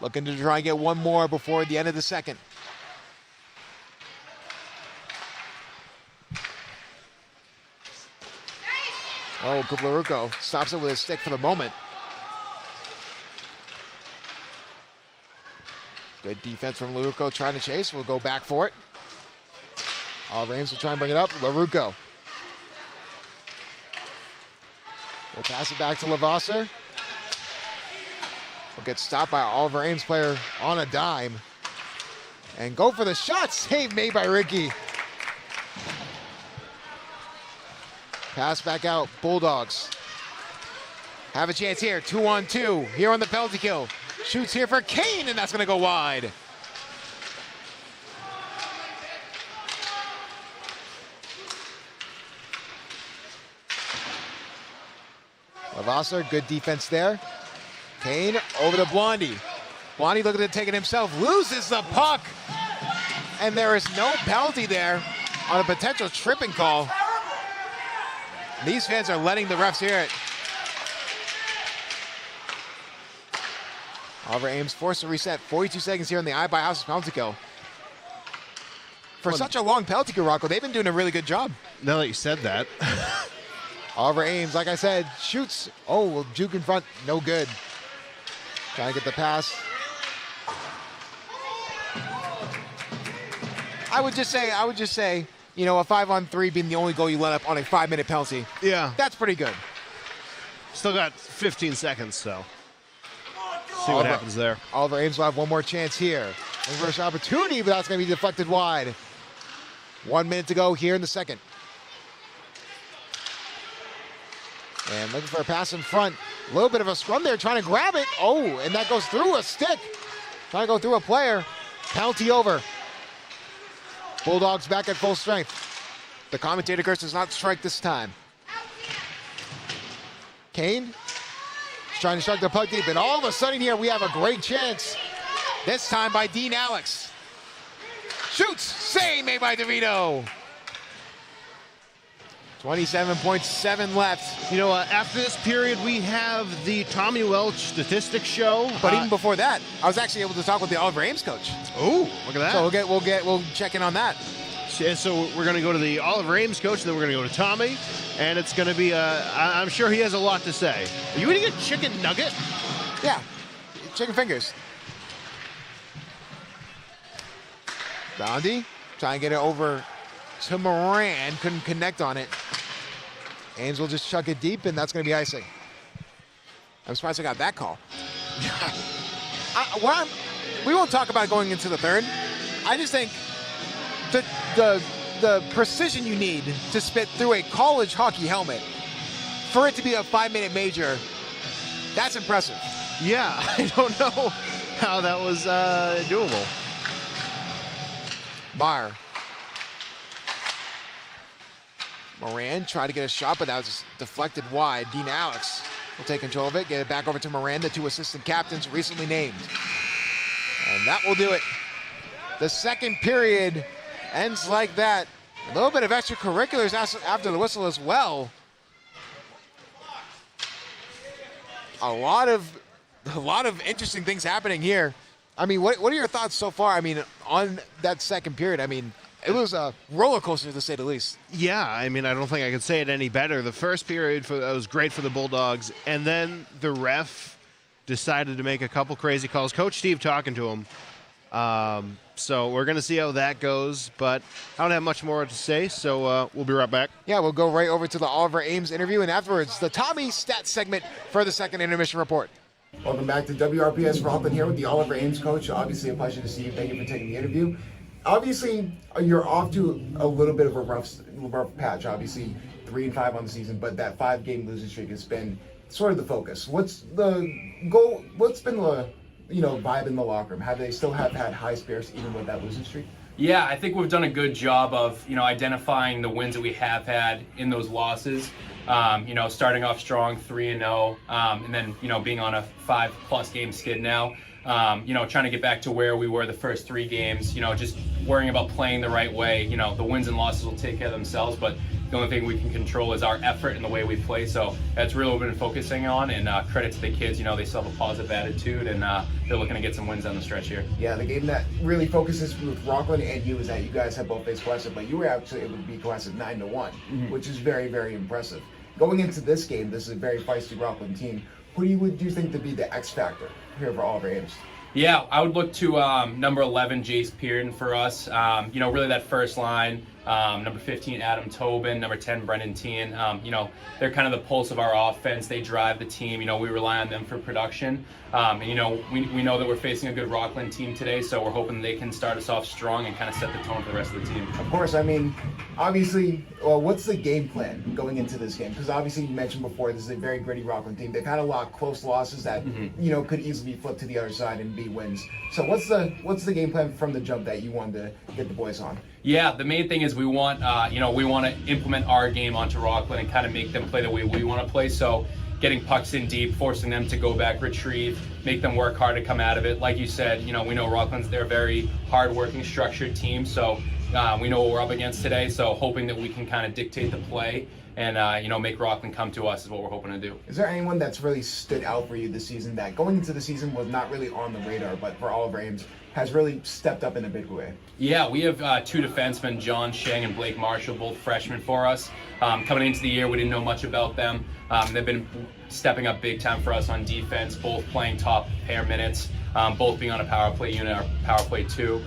Looking to try and get one more before the end of the second. Oh, Kupleruko stops it with his stick for the moment. Good defense from LaRucco trying to chase. We'll go back for it. Oliver Ames will try and bring it up. LaRucco. We'll pass it back to Lavasser. We'll get stopped by Oliver Ames player on a dime. And go for the shot. Save made by Ricky. Pass back out. Bulldogs have a chance here. 2-on-2 here on the penalty kill. Shoots here for Kane, and that's going to go wide. Lavasser, good defense there. Kane over to Blondie. Blondie looking to take it himself, loses the puck. And there is no penalty there on a potential tripping call. These fans are letting the refs hear it. Oliver Ames forced to reset. 42 seconds here on the EyeBuyHouses penalty kill. For such a long penalty kill, Rocco, they've been doing a really good job. Now that you said that. Oliver Ames, like I said, shoots. Oh, well, juke in front, no good. Trying to get the pass. I would just say, you know, a 5-on-3 being the only goal you let up on a 5-minute penalty. Yeah. That's pretty good. Still got 15 seconds, so see what happens there. Oliver Ames will have one more chance here. First opportunity, but that's going to be deflected wide. 1 minute to go here in the second. And looking for a pass in front. A little bit of a scrum there, trying to grab it. Oh, and that goes through a stick. Trying to go through a player. Penalty over. Bulldogs back at full strength. The commentator curse does not strike this time. Kane trying to strike the puck deep, and all of a sudden here we have a great chance. This time by Dean Alex. Shoots, save made by DeVito. 27.7 left. You know, after this period, we have the Tommy Welch statistics show. But even before that, I was actually able to talk with the Oliver Ames coach. Oh, look at that. So we'll check in on that. So we're going to go to the Oliver Ames coach, and then we're going to go to Tommy, and it's going to be, I'm sure he has a lot to say. Are you eating a chicken nugget? Yeah, chicken fingers. Boundy, trying to get it over to Moran, couldn't connect on it. Ames will just chuck it deep, and that's going to be icing. I'm surprised I got that call. We won't talk about going into the third. I just think the precision you need to spit through a college hockey helmet for it to be a 5-minute major, that's impressive. Yeah, I don't know how that was doable. Meyer. Moran tried to get a shot, but that was just deflected wide. Dean Alex will take control of it, get it back over to Moran, the two assistant captains recently named. And that will do it. The second period ends like that. A little bit of extracurriculars after the whistle as well. A lot of interesting things happening here. I mean, what are your thoughts so far? I mean, on that second period, I mean, It was a roller coaster, to say the least. Yeah, I mean, I don't think I could say it any better. The first period was great for the Bulldogs, and then the ref decided to make a couple crazy calls. Coach Steve talking to him. So we're going to see how that goes, but I don't have much more to say, so we'll be right back. Yeah, we'll go right over to the Oliver Ames interview, and afterwards, the Tommy Stats segment for the second intermission report. Welcome back to WRPS Rockland here with the Oliver Ames coach. Obviously, a pleasure to see you. Thank you for taking the interview. Obviously, you're off to a little bit of a rough patch. Obviously, 3-5 on the season, but that 5-game losing streak has been sort of the focus. What's the goal? What's been the vibe in the locker room? Have they still had high spirits even with that losing streak? Yeah, I think we've done a good job of identifying the wins that we have had in those losses. Starting off strong 3-0, and then being on a 5+ game skid now. Trying to get back to where we were the first 3 games. Just worrying about playing the right way. The wins and losses will take care of themselves, but the only thing we can control is our effort and the way we play. So that's really what we've been focusing on, and credit to the kids. They still have a positive attitude, and they're looking to get some wins on the stretch here. Yeah, the game that really focuses with Rockland and you is that you guys have both faced Webster, but you were actually able to beat Webster 9-1, which is very, very impressive. Going into this game, this is a very feisty Rockland team. Who would you think to be the X factor here for Oliver Ames? Yeah, I would look to number 11, Jace Pearden for us. Really that first line. Number 15, Adam Tobin. Number 10, Brendan Tean. They're kind of the pulse of our offense. They drive the team. We rely on them for production. We know that we're facing a good Rockland team today, so we're hoping they can start us off strong and kind of set the tone for the rest of the team. Of course, I mean, obviously, what's the game plan going into this game? Because obviously you mentioned before, this is a very gritty Rockland team. They've had a lot of close losses that, could easily be flipped to the other side and be wins. So what's the game plan from the jump that you wanted to get the boys on? Yeah, the main thing is we want to implement our game onto Rockland and kind of make them play the way we want to play. So getting pucks in deep, forcing them to go back, retrieve, make them work hard to come out of it. Like you said, we know Rockland's, they're a very hard-working, structured team. So we know what we're up against today. So hoping that we can kind of dictate the play and make Rockland come to us is what we're hoping to do. Is there anyone that's really stood out for you this season that going into the season was not really on the radar, but for Oliver Ames has really stepped up in a big way? Yeah, we have 2 defensemen, John Sheng and Blake Marshall, both freshmen for us. Coming into the year, we didn't know much about them. They've been stepping up big time for us on defense, both playing top pair minutes, both being on a power play unit or power play 2.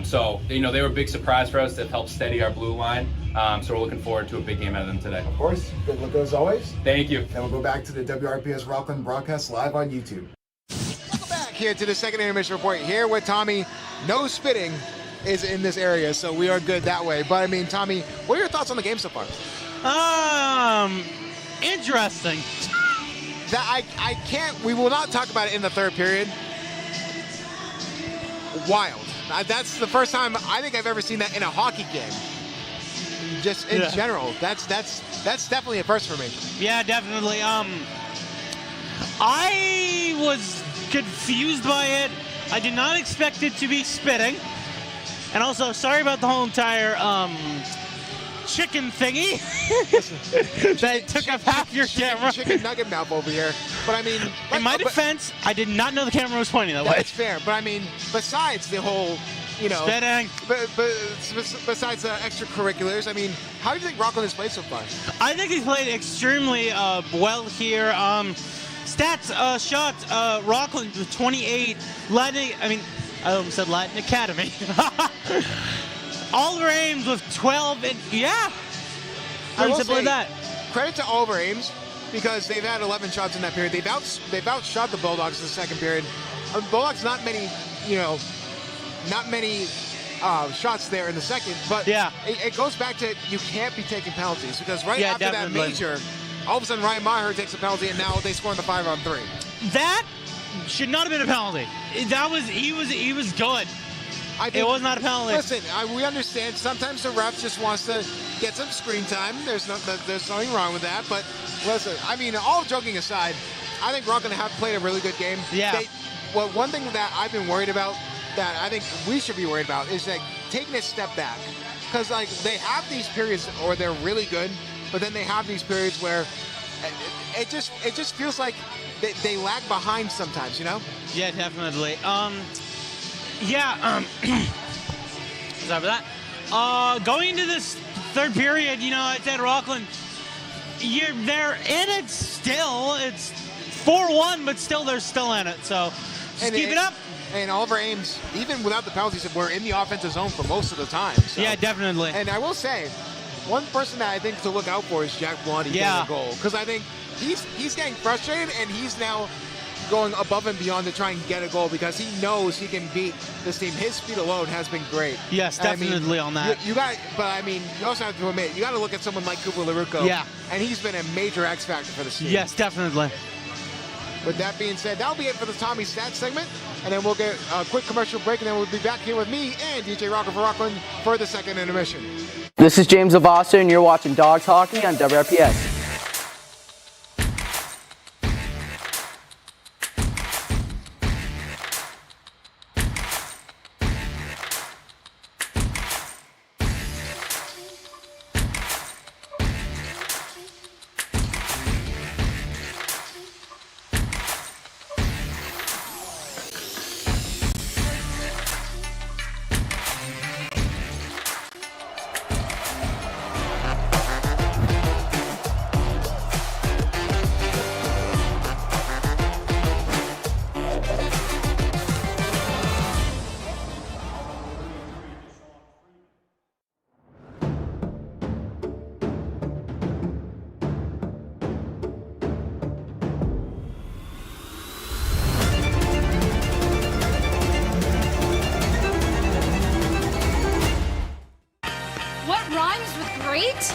So they were a big surprise for us. They've helped steady our blue line. So we're looking forward to a big game out of them today. Of course, good luck as always. Thank you. And we'll go back to the WRPS Rockland broadcast live on YouTube. Welcome back here to the second intermission report. Here with Tommy, no spitting is in this area, so we are good that way. But I mean, Tommy, what are your thoughts on the game so far? Interesting. I can't. We will not talk about it in the third period. Wild. That's the first time I think I've ever seen that in a hockey game. Just in general, that's definitely a first for me. Yeah, definitely. I was confused by it. I did not expect it to be spitting. And also, sorry about the whole entire chicken thingy that took up half your camera. Chicken nugget mouth over here. But I mean, in my defense, I did not know the camera was pointing that way. That's fair. But I mean, besides the whole, spitting. But besides extracurriculars, I mean, how do you think Rockland has played so far? I think he's played extremely well here. Stats, shots, Rockland with 28. I almost said Latin Academy. Oliver Ames with 12. And yeah, I will simple say, as that. Credit to Oliver Ames because they've had 11 shots in that period. They've outshot the Bulldogs in the second period. The Bulldogs not many shots there in the second, but yeah, it goes back to you can't be taking penalties because after definitely. that major, all of a sudden Ryan Maher takes a penalty and now they score in the 5-on-3. That should not have been a penalty. He was good. It was not a penalty. Listen, we understand sometimes the ref just wants to get some screen time. There's nothing wrong with that. But listen, I mean, all joking aside, I think Rockland have played a really good game. Yeah. One thing that I've been worried about, that I think we should be worried about, is taking a step back, because they have these periods where they're really good, but then they have these periods where it just feels like they lag behind sometimes, Yeah, definitely. Sorry for that. Going into this third period, you know, it's at Rockland. They're in it still. It's 4-1, but still they're still in it. So just keep it up. And Oliver Ames, even without the penalties, were in the offensive zone for most of the time. So. Yeah, definitely. And I will say, one person that I think to look out for is Jack Blondie getting a goal. Because I think he's getting frustrated, and he's now going above and beyond to try and get a goal because he knows he can beat this team. His speed alone has been great. Yes, definitely on that. But I mean, you also have to admit, you got to look at someone like Cooper LaRucco. Yeah. And he's been a major X factor for the team. Yes, definitely. With that being said, that'll be it for the Tommy Stats segment. And then we'll get a quick commercial break, and then we'll be back here with me and DJ Rocker for Rockland for the second intermission. This is James Avoster, and you're watching Dogs Hockey on WRPS. Great?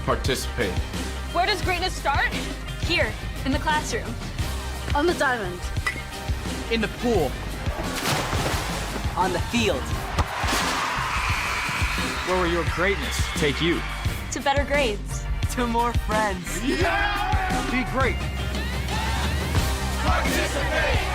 Participate. Where does greatness start? Here, in the classroom. On the diamond. In the pool. On the field. Where will your greatness take you? To better grades. To more friends. Yeah! Be great. Participate!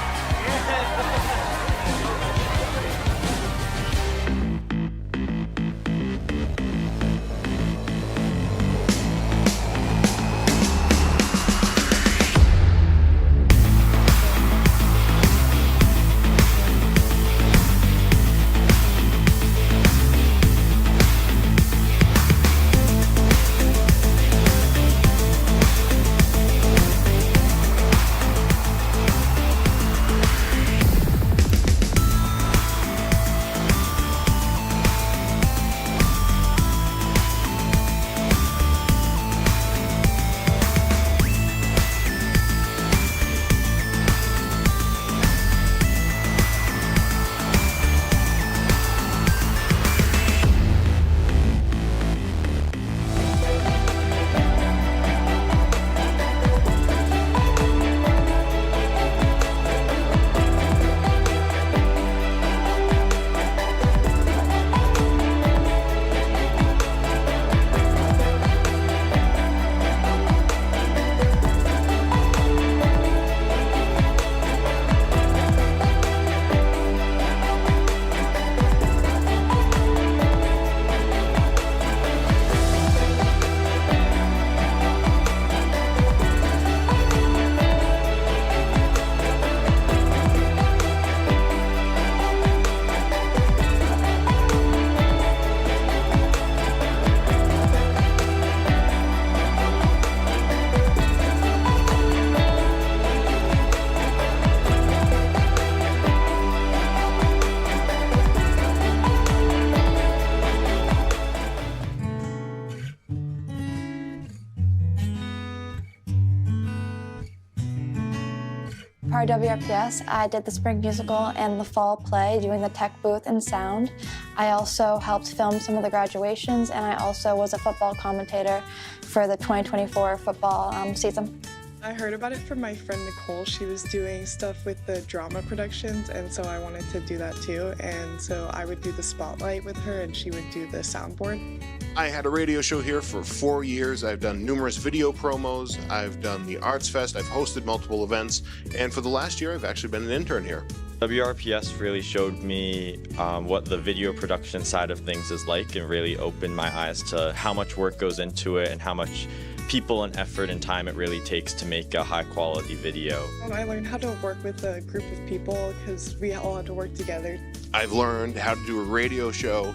For WRPS, I did the spring musical and the fall play doing the tech booth and sound. I also helped film some of the graduations, and I also was a football commentator for the 2024 football season. I heard about it from my friend Nicole. She was doing stuff with the drama productions, and so I wanted to do that too. And so I would do the spotlight with her, and she would do the soundboard. I had a radio show here for 4 years. I've done numerous video promos. I've done the Arts Fest. I've hosted multiple events. And for the last year, I've actually been an intern here. WRPS really showed me what the video production side of things is like, and really opened my eyes to how much work goes into it and how much people and effort and time it really takes to make a high quality video. I learned how to work with a group of people because we all had to work together. I've learned how to do a radio show,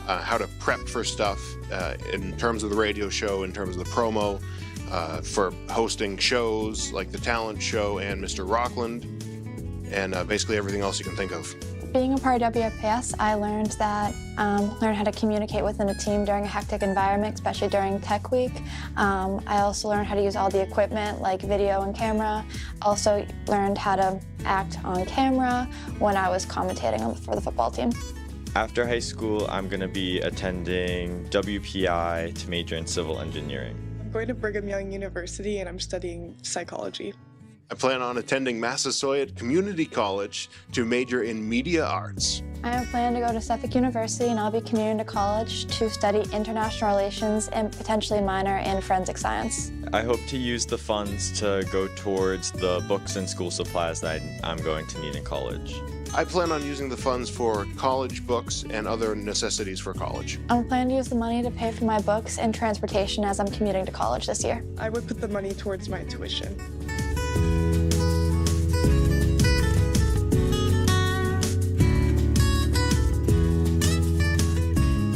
how to prep for stuff in terms of the radio show, in terms of the promo, for hosting shows like the talent show and Mr. Rockland, and basically everything else you can think of. Being a part of WRPS, I learned that learn how to communicate within a team during a hectic environment, especially during Tech Week. I also learned how to use all the equipment like video and camera. Also learned how to act on camera when I was commentating for the football team. After high school, I'm going to be attending WPI to major in civil engineering. I'm going to Brigham Young University and I'm studying psychology. I plan on attending Massasoit Community College to major in media arts. I am planning to go to Suffolk University and I'll be commuting to college to study international relations and potentially minor in forensic science. I hope to use the funds to go towards the books and school supplies that I'm going to need in college. I plan on using the funds for college books and other necessities for college. I'm planning to use the money to pay for my books and transportation as I'm commuting to college this year. I would put the money towards my tuition.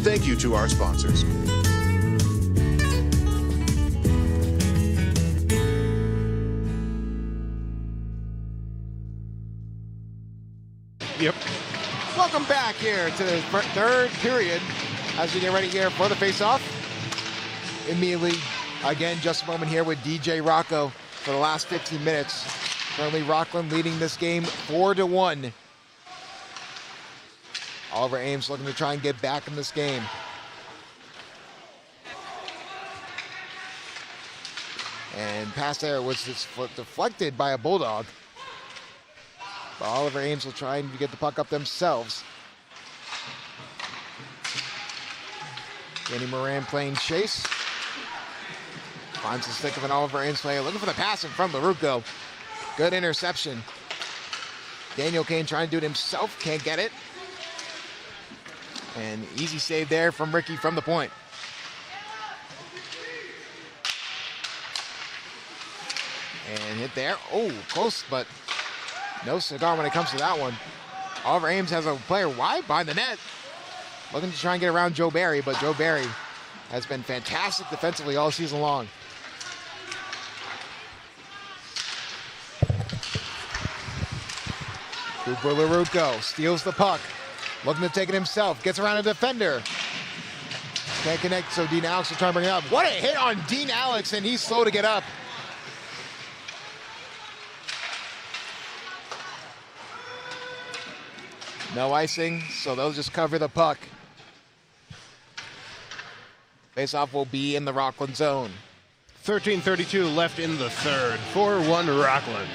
Thank you to our sponsors. Yep. Welcome back here to the third period as we get ready here for the face-off. Immediately, again, just a moment here with DJ Rocco for the last 15 minutes. Currently, Rockland leading this game 4-1. Oliver Ames looking to try and get back in this game. And pass there was deflected by a Bulldog. But Oliver Ames will try and get the puck up themselves. Danny Moran playing chase. Finds the stick of an Oliver Ames player. Looking for the pass in front of LaRucco. Good interception. Daniel Kane trying to do it himself. Can't get it. And easy save there from Ricky from the point. And hit there. Oh, close, but no cigar when it comes to that one. Oliver Ames has a player wide behind the net. Looking to try and get around Joe Barry, but Joe Barry has been fantastic defensively all season long. Cooper LaRucco steals the puck. Looking to take it himself. Gets around a defender. Can't connect, so Dean Alex will try and bring it up. What a hit on Dean Alex, and he's slow to get up. No icing, so they'll just cover the puck. Face-off will be in the Rockland zone. 13:32 left in the third. 4-1 Rockland.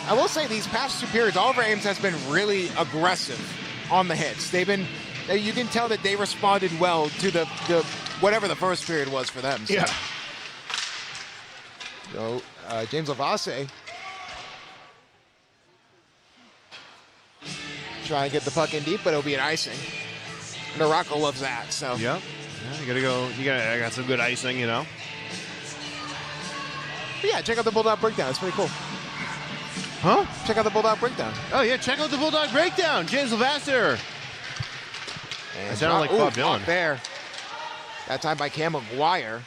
I will say these past two periods, Oliver Ames has been really aggressive on the hits. They've been, you can tell that they responded well to the whatever the first period was for them. So. Yeah. So James Lavase try and get the puck in deep, but it'll be an icing. And Rocco loves that. So Yep. Yeah, you gotta go. I got some good icing, you know. But yeah, check out the Bulldog Breakdown. It's pretty cool. Huh? Check out the Bulldog Breakdown. Oh yeah, check out the Bulldog Breakdown. James Lavasser. I sounded like Bob Dylan. There. That time by Cam McGuire.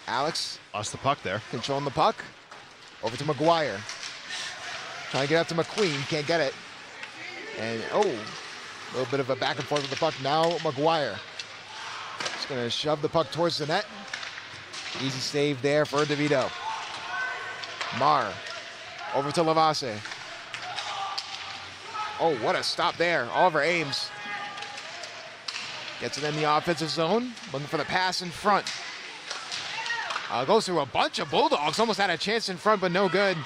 Alex lost the puck there. Controlling the puck. Over to McGuire. Trying to get out to McQueen. Can't get it. And a little bit of a back and forth with the puck. Now McGuire. Just going to shove the puck towards the net. Easy save there for DeVito. Marr. Over to Lavase. Oh, what a stop there. Oliver Ames. Gets it in the offensive zone. Looking for the pass in front. Goes through a bunch of Bulldogs. Almost had a chance in front, but no good.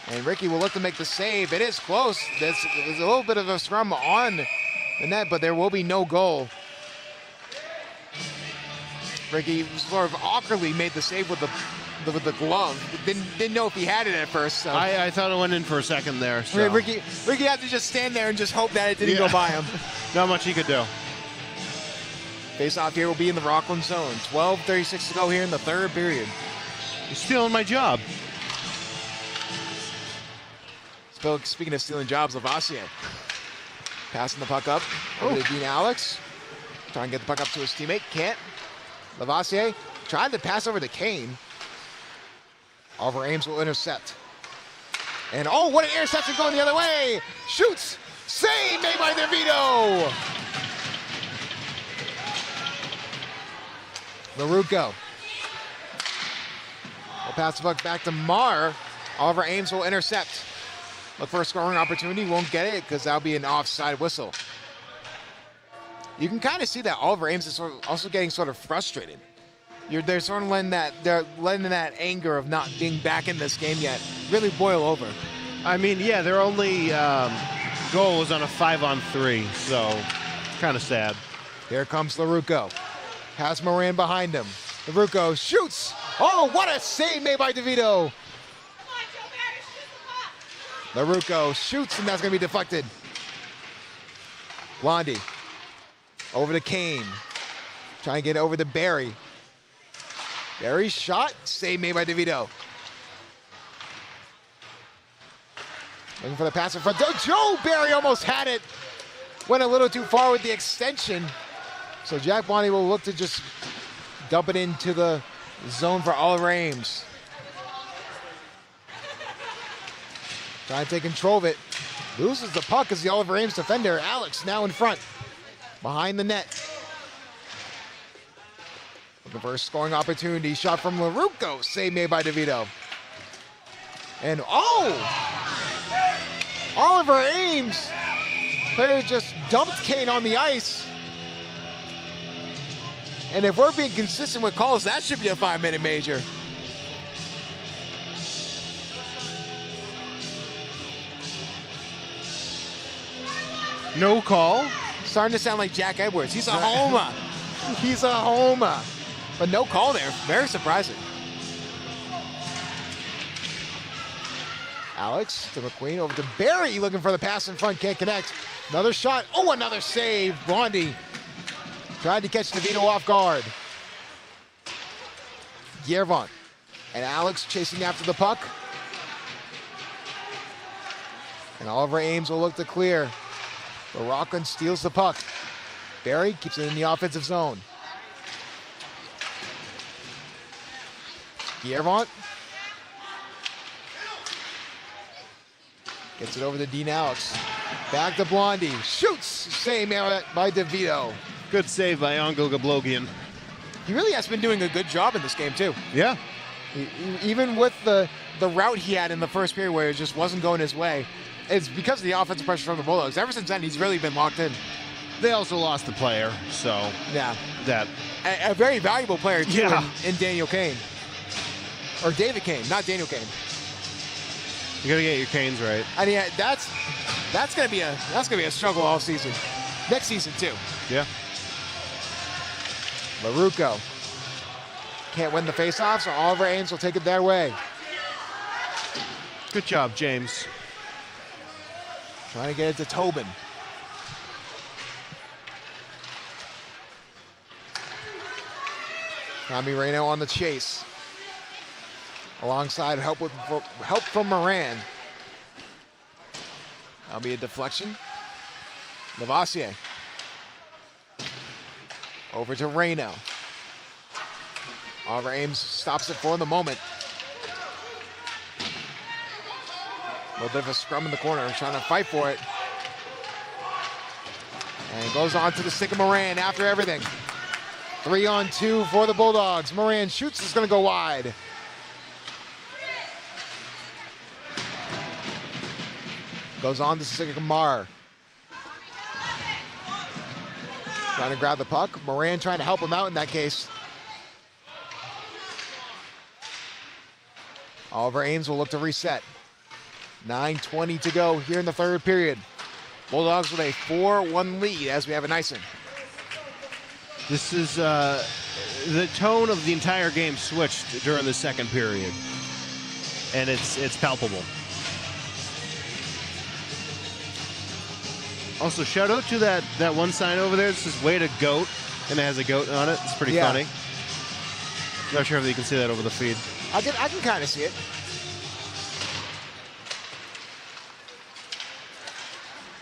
And Ricky will look to make the save. It is close. There's a little bit of a scrum on the net, but there will be no goal. Ricky sort of awkwardly made the save with the glove. Didn't know if he had it at first. So. I thought it went in for a second there. So. Ricky had to just stand there and just hope that it didn't go by him. Not much he could do. Face-off here will be in the Rockland zone. 12:36 to go here in the third period. You're stealing my job. Speaking of stealing jobs, Lavoisier passing the puck up over to Dean Alex. Trying to get the puck up to his teammate. Can't. Lavoisier trying to pass over to Kane. Oliver Ames will intercept. And oh, what an interception going the other way! Shoots! Save made by DeVito! LaRucco will pass the puck back to Marr. Oliver Ames will intercept. Look for a scoring opportunity. Won't get it because that'll be an offside whistle. You can kind of see that Oliver Ames is also getting sort of frustrated. They're sort of letting that anger of not being back in this game yet really boil over. I mean, yeah, their only goal was on a 5-on-3, so kind of sad. Here comes LaRucco. Has Moran behind him. LaRucco shoots. Oh, what a save made by DeVito. LaRucco shoots, and that's going to be deflected. Blondie over to Kane. Trying to get over to Barry. Barry shot. Save made by DeVito. Looking for the pass in front. Joe Barry almost had it. Went a little too far with the extension. So Jack Blondie will look to just dump it into the zone for Oliver Ames. Trying to take control of it. Loses the puck as the Oliver Ames defender. Alex now in front. Behind the net. Looking for a scoring opportunity. Shot from LaRucco. Save made by DeVito. And Oliver Ames. Player just dumped Kane on the ice. And if we're being consistent with calls, that should be a 5-minute major. No call. Starting to sound like Jack Edwards. He's a homer. He's a homer. But no call there. Very surprising. Alex to McQueen, over to Barry, looking for the pass in front, can't connect. Another shot. Oh, another save. Blondie tried to catch DeVito off guard. Giervant and Alex chasing after the puck. And Oliver Ames will look to clear. But Rockland steals the puck. Barry keeps it in the offensive zone. Giervant gets it over to Dean Alex. Back to Blondie. Shoots. Save by DeVito. Good save by Angel Gablogian. He really has been doing a good job in this game, too. Yeah. Even with the route he had in the first period where it just wasn't going his way, it's because of the offensive pressure from the Bulldogs. Ever since then, he's really been locked in. They also lost a player, so yeah, that a very valuable player too, yeah. in Daniel Kane. Or David Kane, not Daniel Kane. You gotta get your Canes right. I mean, that's gonna be a struggle all season. Next season too. Yeah. LaRucco can't win the faceoff, so Oliver Ames will take it their way. Good job, James. Trying to get it to Tobin. Tommy Reno on the chase. Alongside help from Moran. That'll be a deflection. Lavoisier. Over to Reno. Oliver Ames stops it for the moment. A little bit of a scrum in the corner, trying to fight for it. And goes on to the stick of Moran after everything. 3-on-2 for the Bulldogs. Moran shoots, it's gonna go wide. Goes on to stick of Marr. Trying to grab the puck. Moran trying to help him out in that case. Oliver Ames will look to reset. 9:20 to go here in the third period. Bulldogs with a 4-1 lead as we have an icing. This is the tone of the entire game switched during the second period, and it's palpable. Also, shout out to that one sign over there. This is way to goat. And it has a goat on it. It's pretty funny. Not sure if you can see that over the feed. I can kind of see it.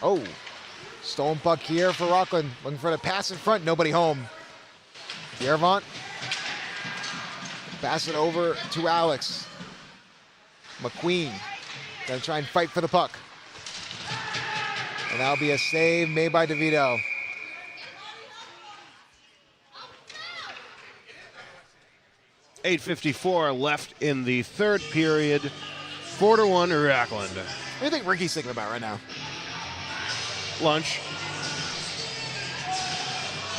Oh, stolen puck here for Rockland. Looking for the pass in front. Nobody home. Yervant. Pass it over to Alex. McQueen. Gonna try and fight for the puck. And that'll be a save made by DeVito. .854 left in the third period. 4-1 Rockland. What do you think Ricky's thinking about right now? Lunch.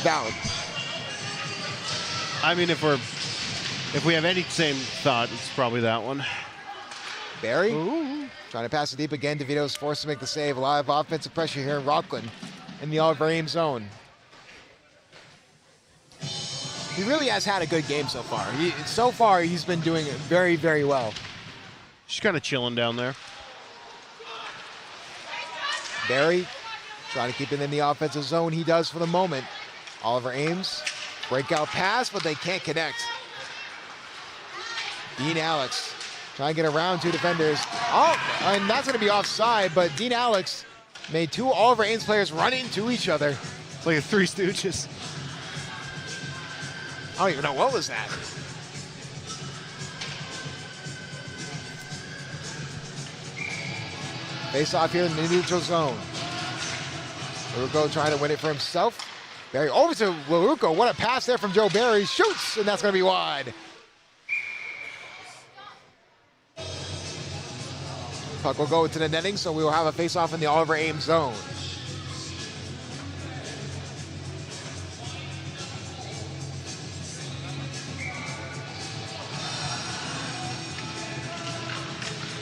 Valid. I mean, if we have any same thought, it's probably that one. Barry trying to pass it deep again. DeVito's forced to make the save. A lot of offensive pressure here in Rockland in the Oliver Ames zone. He really has had a good game so far. So far, he's been doing it very, very well. Just kind of chilling down there. Barry trying to keep it in the offensive zone. He does for the moment. Oliver Ames, breakout pass, but they can't connect. Dean Alex trying to get around two defenders. Oh, and that's going to be offside, but Dean Alex made two Oliver Ames players run into each other. It's like a Three Stooges. I don't even know what was that. Face off here in the neutral zone. LaRucco trying to win it for himself. Barry over to LaRucco. What a pass there from Joe Barry. Shoots, and that's going to be wide. Puck will go into the netting, so we will have a face-off in the Oliver Ames zone.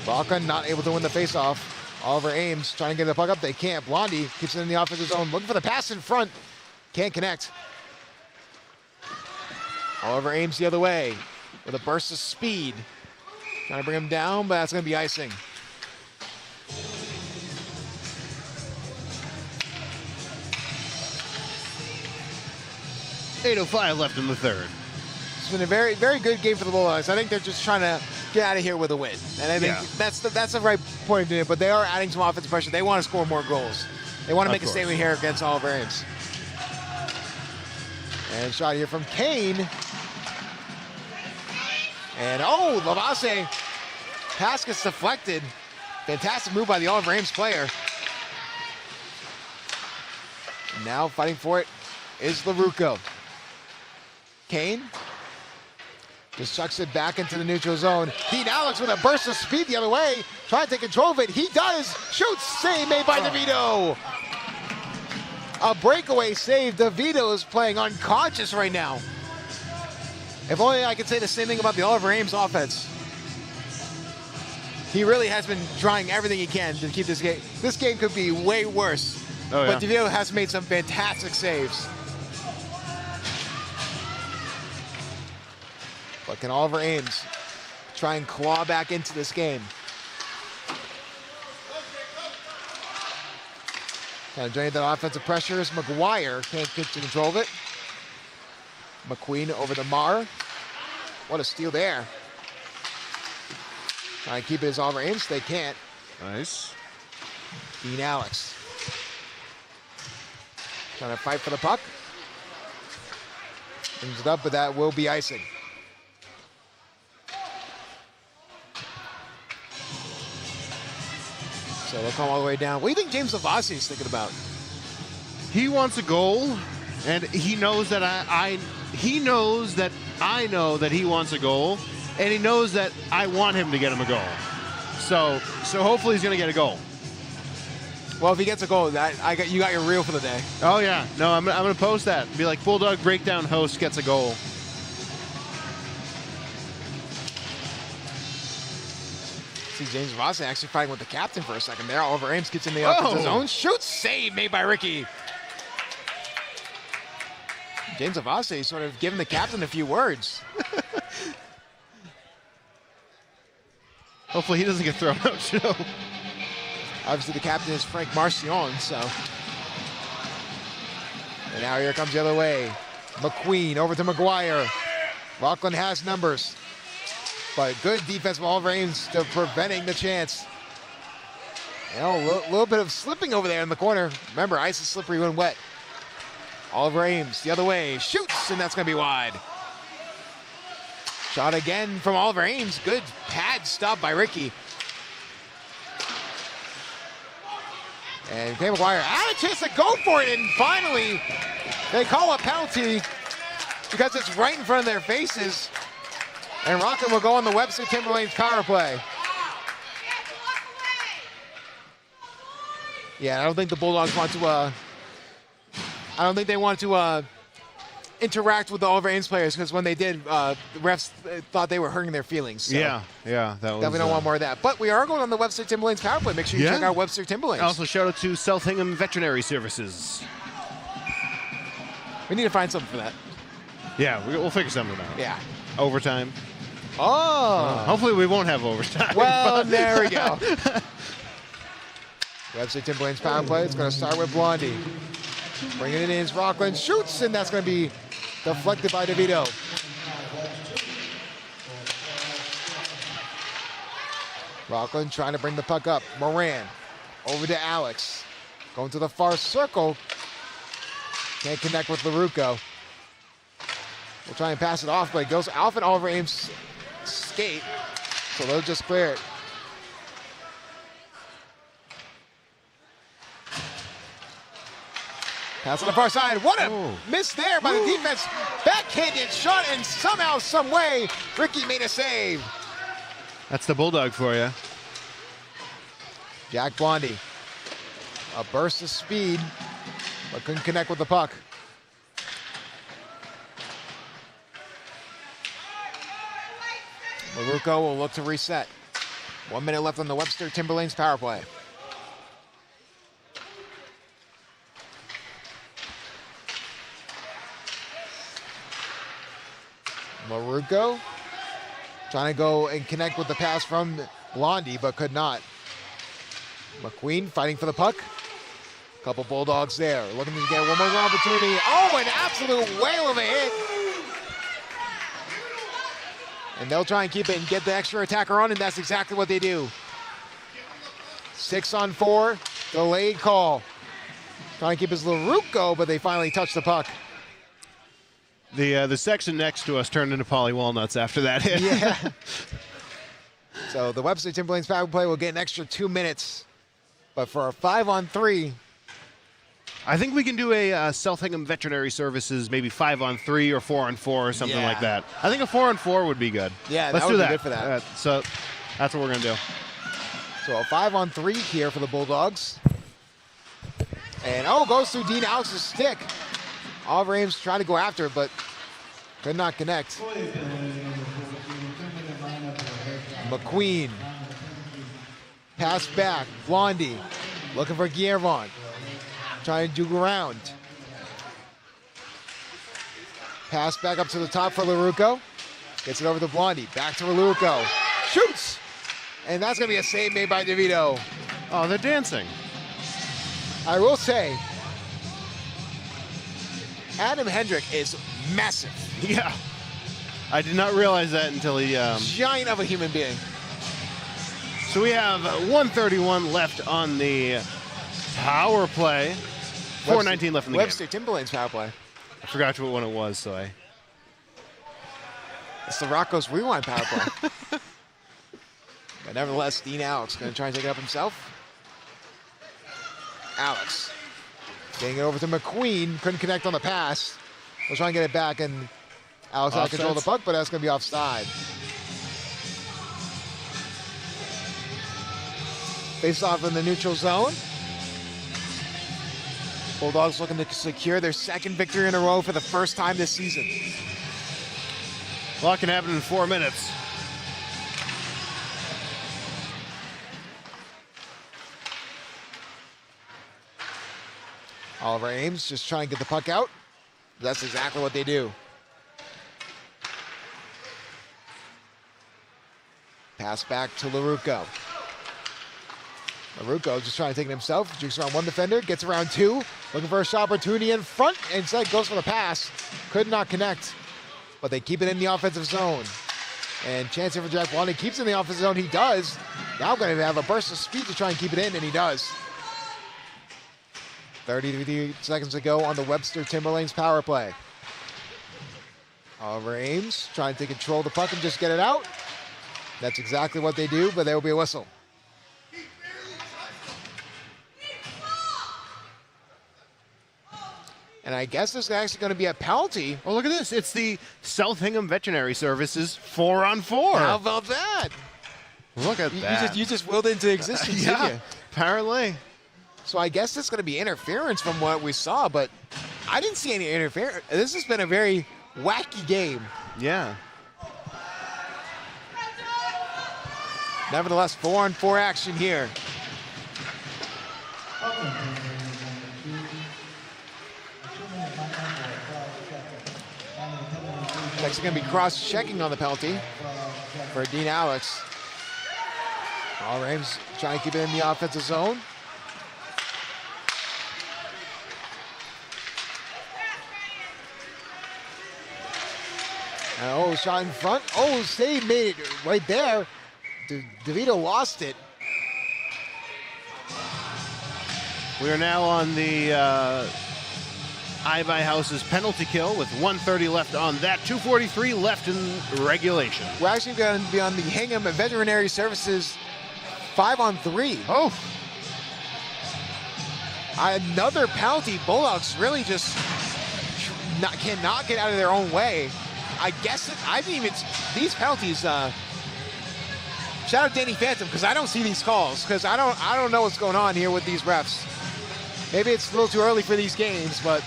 Rockland not able to win the face-off. Oliver Ames trying to get the puck up. They can't. Blondie keeps it in the offensive zone. Looking for the pass in front. Can't connect. Oliver Ames the other way with a burst of speed. Trying to bring him down, but that's going to be icing. .805 left in the third. It's been a very, very good game for the Bulldogs. I think they're just trying to get out of here with a win. And I think that's the right point of doing it, but they are adding some offensive pressure. They want to score more goals. They want to make a statement here against Oliver Ames. And shot here from Kane. And Lavasse. Pass gets deflected. Fantastic move by the Oliver Ames player. And now fighting for it is LaRucco. Kane just chucks it back into the neutral zone. Dean Alex with a burst of speed the other way. Trying to take control of it. He does. Shoots. Save made by DeVito. A breakaway save. DeVito is playing unconscious right now. If only I could say the same thing about the Oliver Ames offense. He really has been trying everything he can to keep this game. This game could be way worse. But DeVito has made some fantastic saves. But can Oliver Ames try and claw back into this game? Kind of drained that offensive pressure as McGuire can't get to control of it. McQueen over to Marr. What a steal there. Trying to keep it as Oliver Ames. They can't. Nice. Dean Alex. Trying to fight for the puck. Brings it up, but that will be icing. So they'll come all the way down. What do you think James Lavasi is thinking about? He wants a goal, and he knows that he knows that I know that he wants a goal, and he knows that I want him to get him a goal. So hopefully he's going to get a goal. Well, if he gets a goal, you got your reel for the day. Oh yeah, no, I'm going to post that. Be like, Bulldog Breakdown host gets a goal. See James Lavasi actually fighting with the captain for a second there. Oliver Ames gets in the offensive zone. Shoots. Save made by Ricky. James Lavasi sort of giving the captain a few words. Hopefully he doesn't get thrown out, Joe. Obviously the captain is Frank Marcion, so. And now here comes the other way. McQueen over to McGuire. Rockland has numbers, but good defense from Oliver Ames to preventing the chance. You know, a little bit of slipping over there in the corner. Remember, ice is slippery when wet. Oliver Ames the other way, shoots, and that's going to be wide. Shot again from Oliver Ames. Good pad stop by Ricky. And Kay McGuire had a chance to go for it, and finally they call a penalty because it's right in front of their faces. And Rockland will go on the Webster Timberlanes power play. Yeah, I don't think the Bulldogs want to, I don't think they want to interact with the Oliver Ames players, because when they did, the refs thought they were hurting their feelings. So yeah, that was. Definitely don't want more of that. But we are going on the Webster Timberlanes power play. Make sure you check out Webster Timberlanes. Also, shout out to South Hingham Veterinary Services. We need to find something for that. Yeah, we'll figure something out. Yeah. Overtime. Oh. Hopefully we won't have overtime. Well, there we go. Webster Timberlanes power play. It's going to start with Blondie. Bringing it in is Rockland. Shoots, and that's going to be deflected by DeVito. Rockland trying to bring the puck up. Moran over to Alex. Going to the far circle. Can't connect with LaRucco. We'll try and pass it off, but it goes off and Oliver Ames' skate. So they'll just clear it. Pass on the far side. What a miss there by the defense. Backhanded shot, and somehow, some way, Ricky made a save. That's the Bulldog for you. Jack Blondie. A burst of speed, but couldn't connect with the puck. LaRucco will look to reset. 1 minute left on the Webster Timberlanes power play. LaRucco trying to go and connect with the pass from Blondie, but could not. McQueen fighting for the puck. A couple Bulldogs there, looking to get one more opportunity. Oh, an absolute whale of a hit. And they'll try and keep it and get the extra attacker on, and that's exactly what they do. 6-on-4, delayed call. Trying to keep his LaRucco, but they finally touch the puck. The section next to us turned into Polly Walnuts after that hit. Yeah. So the Webster Timberlanes power play will get an extra 2 minutes. But for a 5-on-3, I think we can do a South Hingham Veterinary Services, maybe 5-on-3 or 4-on-4 or something like that. I think a 4-on-4 would be good. Yeah, let's that do would that. be good for that. So that's what we're gonna do. So a 5-on-3 here for the Bulldogs. And goes through Dean Alex's stick. Oliver Ames trying to go after it, but could not connect. McQueen. Pass back. Blondie looking for Guillermon. Trying to duke around. Pass back up to the top for LaRucco. Gets it over to Blondie. Back to LaRucco. Shoots! And that's going to be a save made by DeVito. Oh, they're dancing. I will say, Adam Hendrick is massive. Yeah. I did not realize that until he... Giant of a human being. So we have 1:31 left on the power play. 4:19 left in the Webster Timberlanes power play. I forgot what one it was, so I... It's the Rocco's Rewind power play. But nevertheless, Dean Alex going to try and take it up himself. Alex getting it over to McQueen. Couldn't connect on the pass. We'll try and get it back, and Alex had control of the puck, but that's going to be offside. Face off in the neutral zone. Bulldogs looking to secure their second victory in a row for the first time this season. A lot can happen in 4 minutes. Oliver Ames just trying to get the puck out. That's exactly what they do. Pass back to LaRucco. LaRucco just trying to take it himself. Jukes around one defender, gets around two, looking for a shot opportunity in front, and instead goes for the pass. Could not connect, but they keep it in the offensive zone. And chance here for Jack Blondie, keeps it in the offensive zone. He does. Now going to have a burst of speed to try and keep it in, and he does. 33 seconds to go on the Webster Timberlanes power play. Oliver Ames trying to take control of the puck and just get it out. That's exactly what they do, but there will be a whistle. And I guess this is actually going to be a penalty. Oh, look at this. It's the South Hingham Veterinary Services 4-on-4. How about that? Look at that. You just willed into existence, didn't you? Apparently. So I guess it's going to be interference from what we saw, but I didn't see any interference. This has been a very wacky game. Yeah. Nevertheless, 4-on-4 action here. Next, going to be cross-checking on the penalty for Dean Alex. All Rams trying to keep it in the offensive zone. And shot in front. Save made it right there. DeVito lost it. We are now on the EyeBuyHouses penalty kill with 1:30 left on that, 2:43 left in regulation. We're actually going to be on the Hingham Veterinary Services 5-on-3. Oh. Another penalty. Bulldogs really just cannot get out of their own way. I guess these penalties. Shout out Danny Phantom, because I don't see these calls, because I don't know what's going on here with these refs. Maybe it's a little too early for these games, but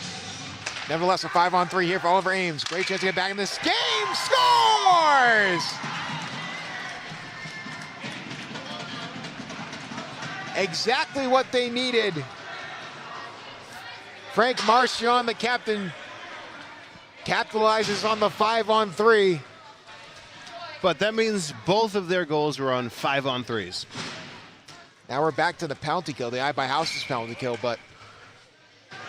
nevertheless, a 5-on-3 here for Oliver Ames. Great chance to get back in this game. Scores! Exactly what they needed. Frank Marchand, the captain, capitalizes on the 5-on-3. But that means both of their goals were on 5-on-3s. Now we're back to the penalty kill, the EyeBuyHouses penalty kill, but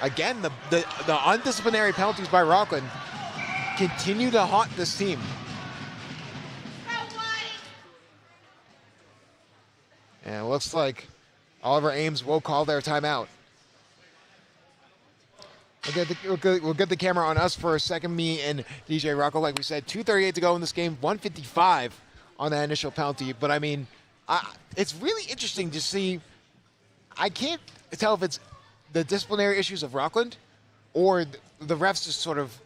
again, the undisciplinary penalties by Rockland continue to haunt this team. And it looks like Ames will call their timeout. We'll get the camera on us for a second, me and DJ Rocco. Like we said, 2:38 to go in this game, 155 on that initial penalty. But I mean, it's really interesting to see. I can't tell if it's the disciplinary issues of Rockland or the refs just sort of.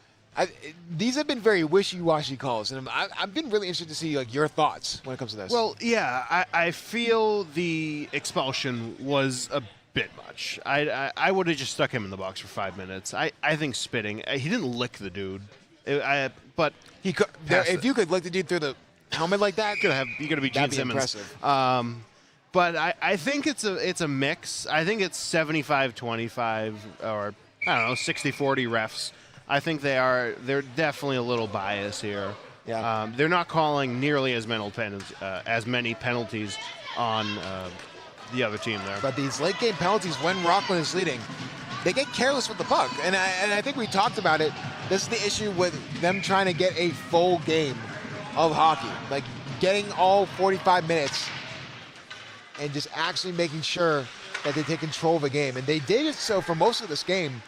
These have been very wishy-washy calls, and I've been really interested to see your thoughts when it comes to this. Well, yeah, I feel the expulsion was a bit much. I would have just stuck him in the box for 5 minutes. I think spitting. He didn't lick the dude, but he could. If you could lick the dude through the helmet like that, you got to be Gene Simmons. Impressive. But I think it's a mix. I think it's 75-25 or I don't know 60-40 refs. I think they're definitely a little biased here. Yeah. They're not calling nearly as many penalties on the other team there. But these late game penalties when Rockland is leading, they get careless with the puck. And I think we talked about it. This is the issue with them trying to get a full game of hockey. Like getting all 45 minutes and just actually making sure that they take control of a game. And they did it so for most of this game.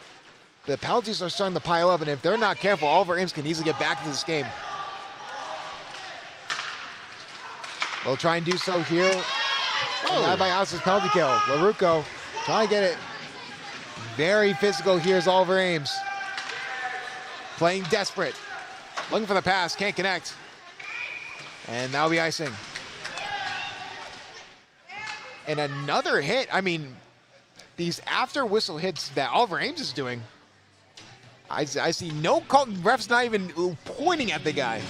The penalties are starting to pile up, and if they're not careful, Oliver Ames can easily get back into this game. They'll try and do so here. EyeBuyHouses penalty kill. LaRucco trying to get it. Very physical here is Oliver Ames. Playing desperate. Looking for the pass, can't connect. And that'll be icing. And another hit. I mean, these after whistle hits that Oliver Ames is doing, I see no call. Ref's not even pointing at the guy.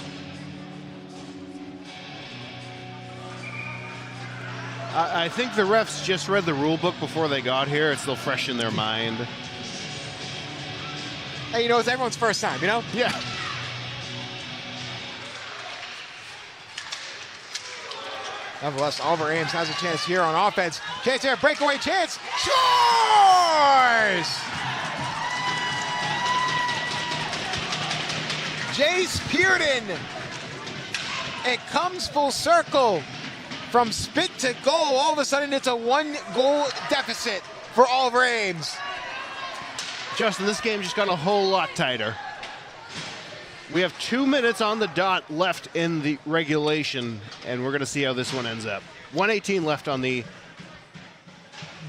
I think the refs just read the rule book before they got here. It's still fresh in their mind. Hey, it's everyone's first time, Nevertheless, Oliver Ames has a chance here on offense. Chance here, breakaway chance. Scores! Jace Pearden. It comes full circle. From spit to goal, all of a sudden it's a 1-goal deficit for Oliver Ames. Justin, this game just got a whole lot tighter. We have 2 minutes on the dot left in the regulation, and we're going to see how this one ends up. 1:18 left on the...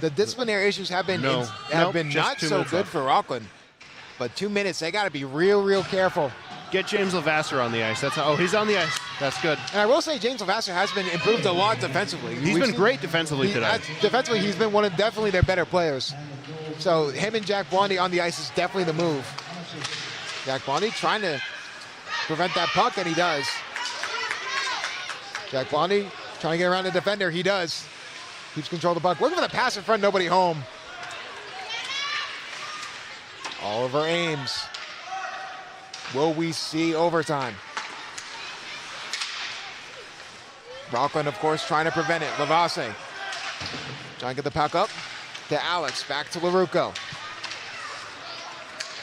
The disciplinary issues have been not so good for Rockland. But 2 minutes, they got to be real careful. Get James Levasseur on the ice. That's how, he's on the ice. That's good. And I will say James Levasseur has been improved a lot defensively. He's been great defensively today. Defensively, he's been one of definitely their better players. So him and Jack Blondie on the ice is definitely the move. Jack Blondie trying to prevent that puck, and he does. Jack Blondie trying to get around the defender. He does. Keeps control of the puck. Looking for the pass in front, nobody home. Oliver Ames. Will we see overtime? Rockland, of course, trying to prevent it. Levasseur trying to get the puck up to Alex. Back to LaRucco.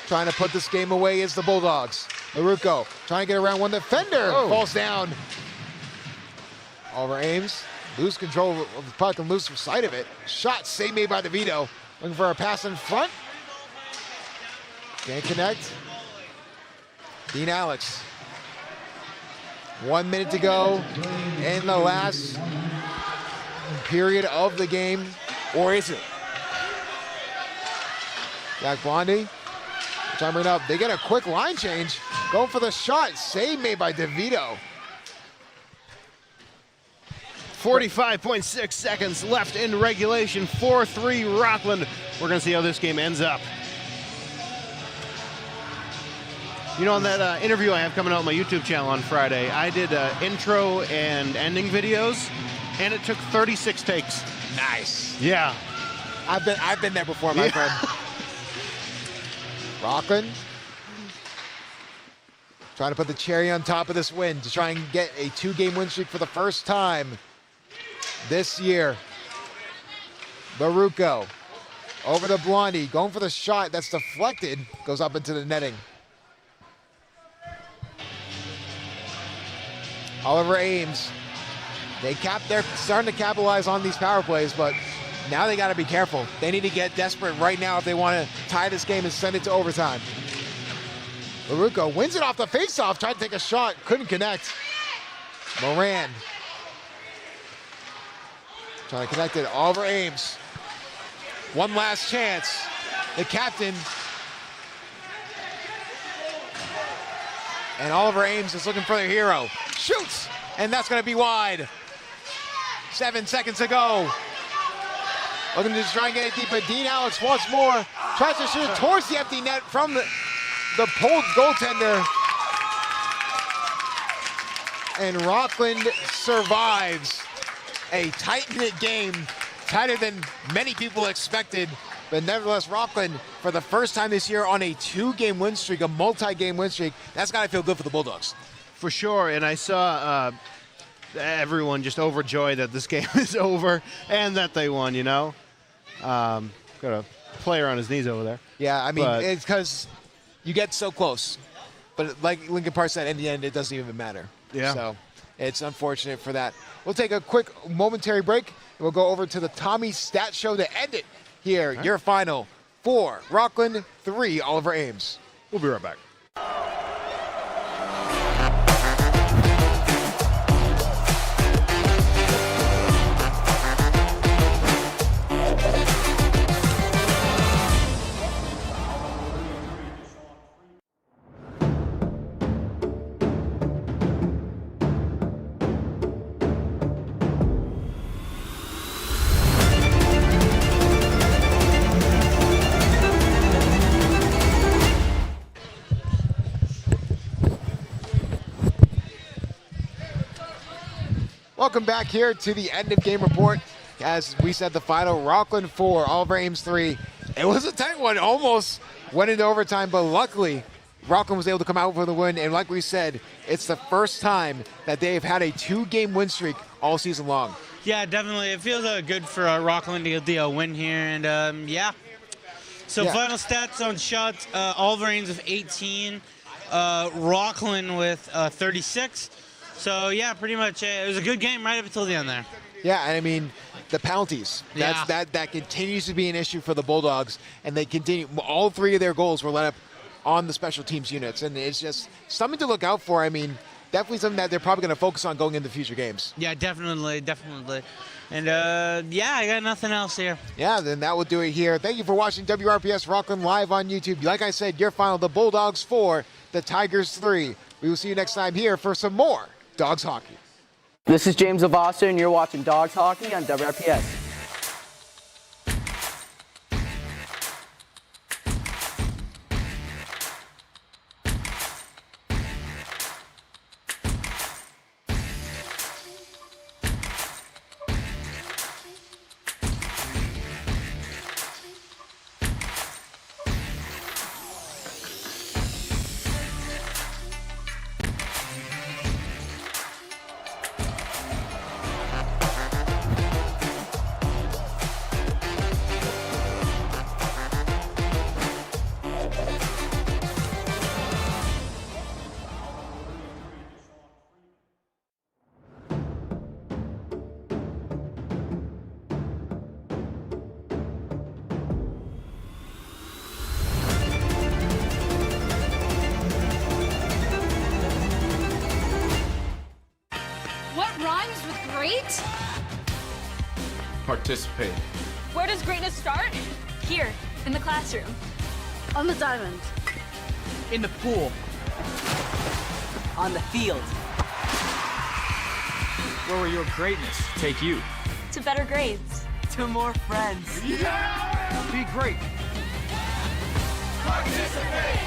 Trying to put this game away is the Bulldogs. LaRucco trying to get around one defender. Falls down. Oliver Ames lose control of the puck and lose sight of it. Shot save made by DeVito. Looking for a pass in front. Can't connect. Dean Alex. 1 minute to go in the last period of the game. Or is it? Jack Blondie. Trying to bring it up. They get a quick line change. Going for the shot. Save made by DeVito. 45.6 seconds left in regulation. 4-3 Rockland. We're going to see how this game ends up. You know, on that interview I have coming out on my YouTube channel on Friday, I did intro and ending videos, and it took 36 takes. Nice. Yeah. I've been there before, my friend. Rockland trying to put the cherry on top of this win to try and get a 2-game win streak for the first time this year. LaRucco over to Blondie, going for the shot that's deflected, goes up into the netting. Oliver Ames, they're starting to capitalize on these power plays, but now they got to be careful. They need to get desperate right now if they want to tie this game and send it to overtime. LaRucco wins it off the faceoff, tried to take a shot, couldn't connect. Moran trying to connect it. Oliver Ames, one last chance. The captain. And Oliver Ames is looking for their hero. Shoots, and that's going to be wide. 7 seconds to go. Looking to try and get it deep, but Dean Alex once more tries to shoot towards the empty net from the pulled goaltender. And Rockland survives a tight-knit game, tighter than many people expected. But nevertheless, Rockland, for the first time this year on a 2-game win streak, a multi-game win streak, that's got to feel good for the Bulldogs. For sure, and I saw everyone just overjoyed that this game is over and that they won, you know. Got a player on his knees over there. Yeah, I mean, it's because you get so close. But like Lincoln Park said, in the end, it doesn't even matter. Yeah. So it's unfortunate for that. We'll take a quick momentary break, and we'll go over to the Tommy Stat Show to end it. Here, your final 4, Rockland, 3, Oliver Ames. We'll be right back. Welcome back here to the end of game report. As we said, the final, Rockland 4, Oliver Ames 3. It was a tight one, almost went into overtime, but luckily Rockland was able to come out for the win, and like we said, it's the first time that they've had a 2-game win streak all season long. Yeah, definitely. It feels good for Rockland to get the win here, and yeah. So final stats on shots, Wolverines with 18, Rockland with 36. So yeah, pretty much it was a good game right up until the end there. Yeah, and I mean, the penalties, that continues to be an issue for the Bulldogs, and they continue. All 3 of their goals were let up on the special teams units, and it's just something to look out for. I mean, definitely something that they're probably going to focus on going into future games. Yeah, definitely. And yeah, I got nothing else here. Yeah, then that will do it here. Thank you for watching WRPS Rockland live on YouTube. Like I said, your final, the Bulldogs 4, the Tigers 3. We will see you next time here for some more Dogs Hockey. This is James Avasa, and you're watching Dogs Hockey on WRPS. Participate. Where does greatness start? Here, in the classroom. On the diamond. In the pool. On the field. Where will your greatness take you? To better grades. To more friends. Be great. Participate.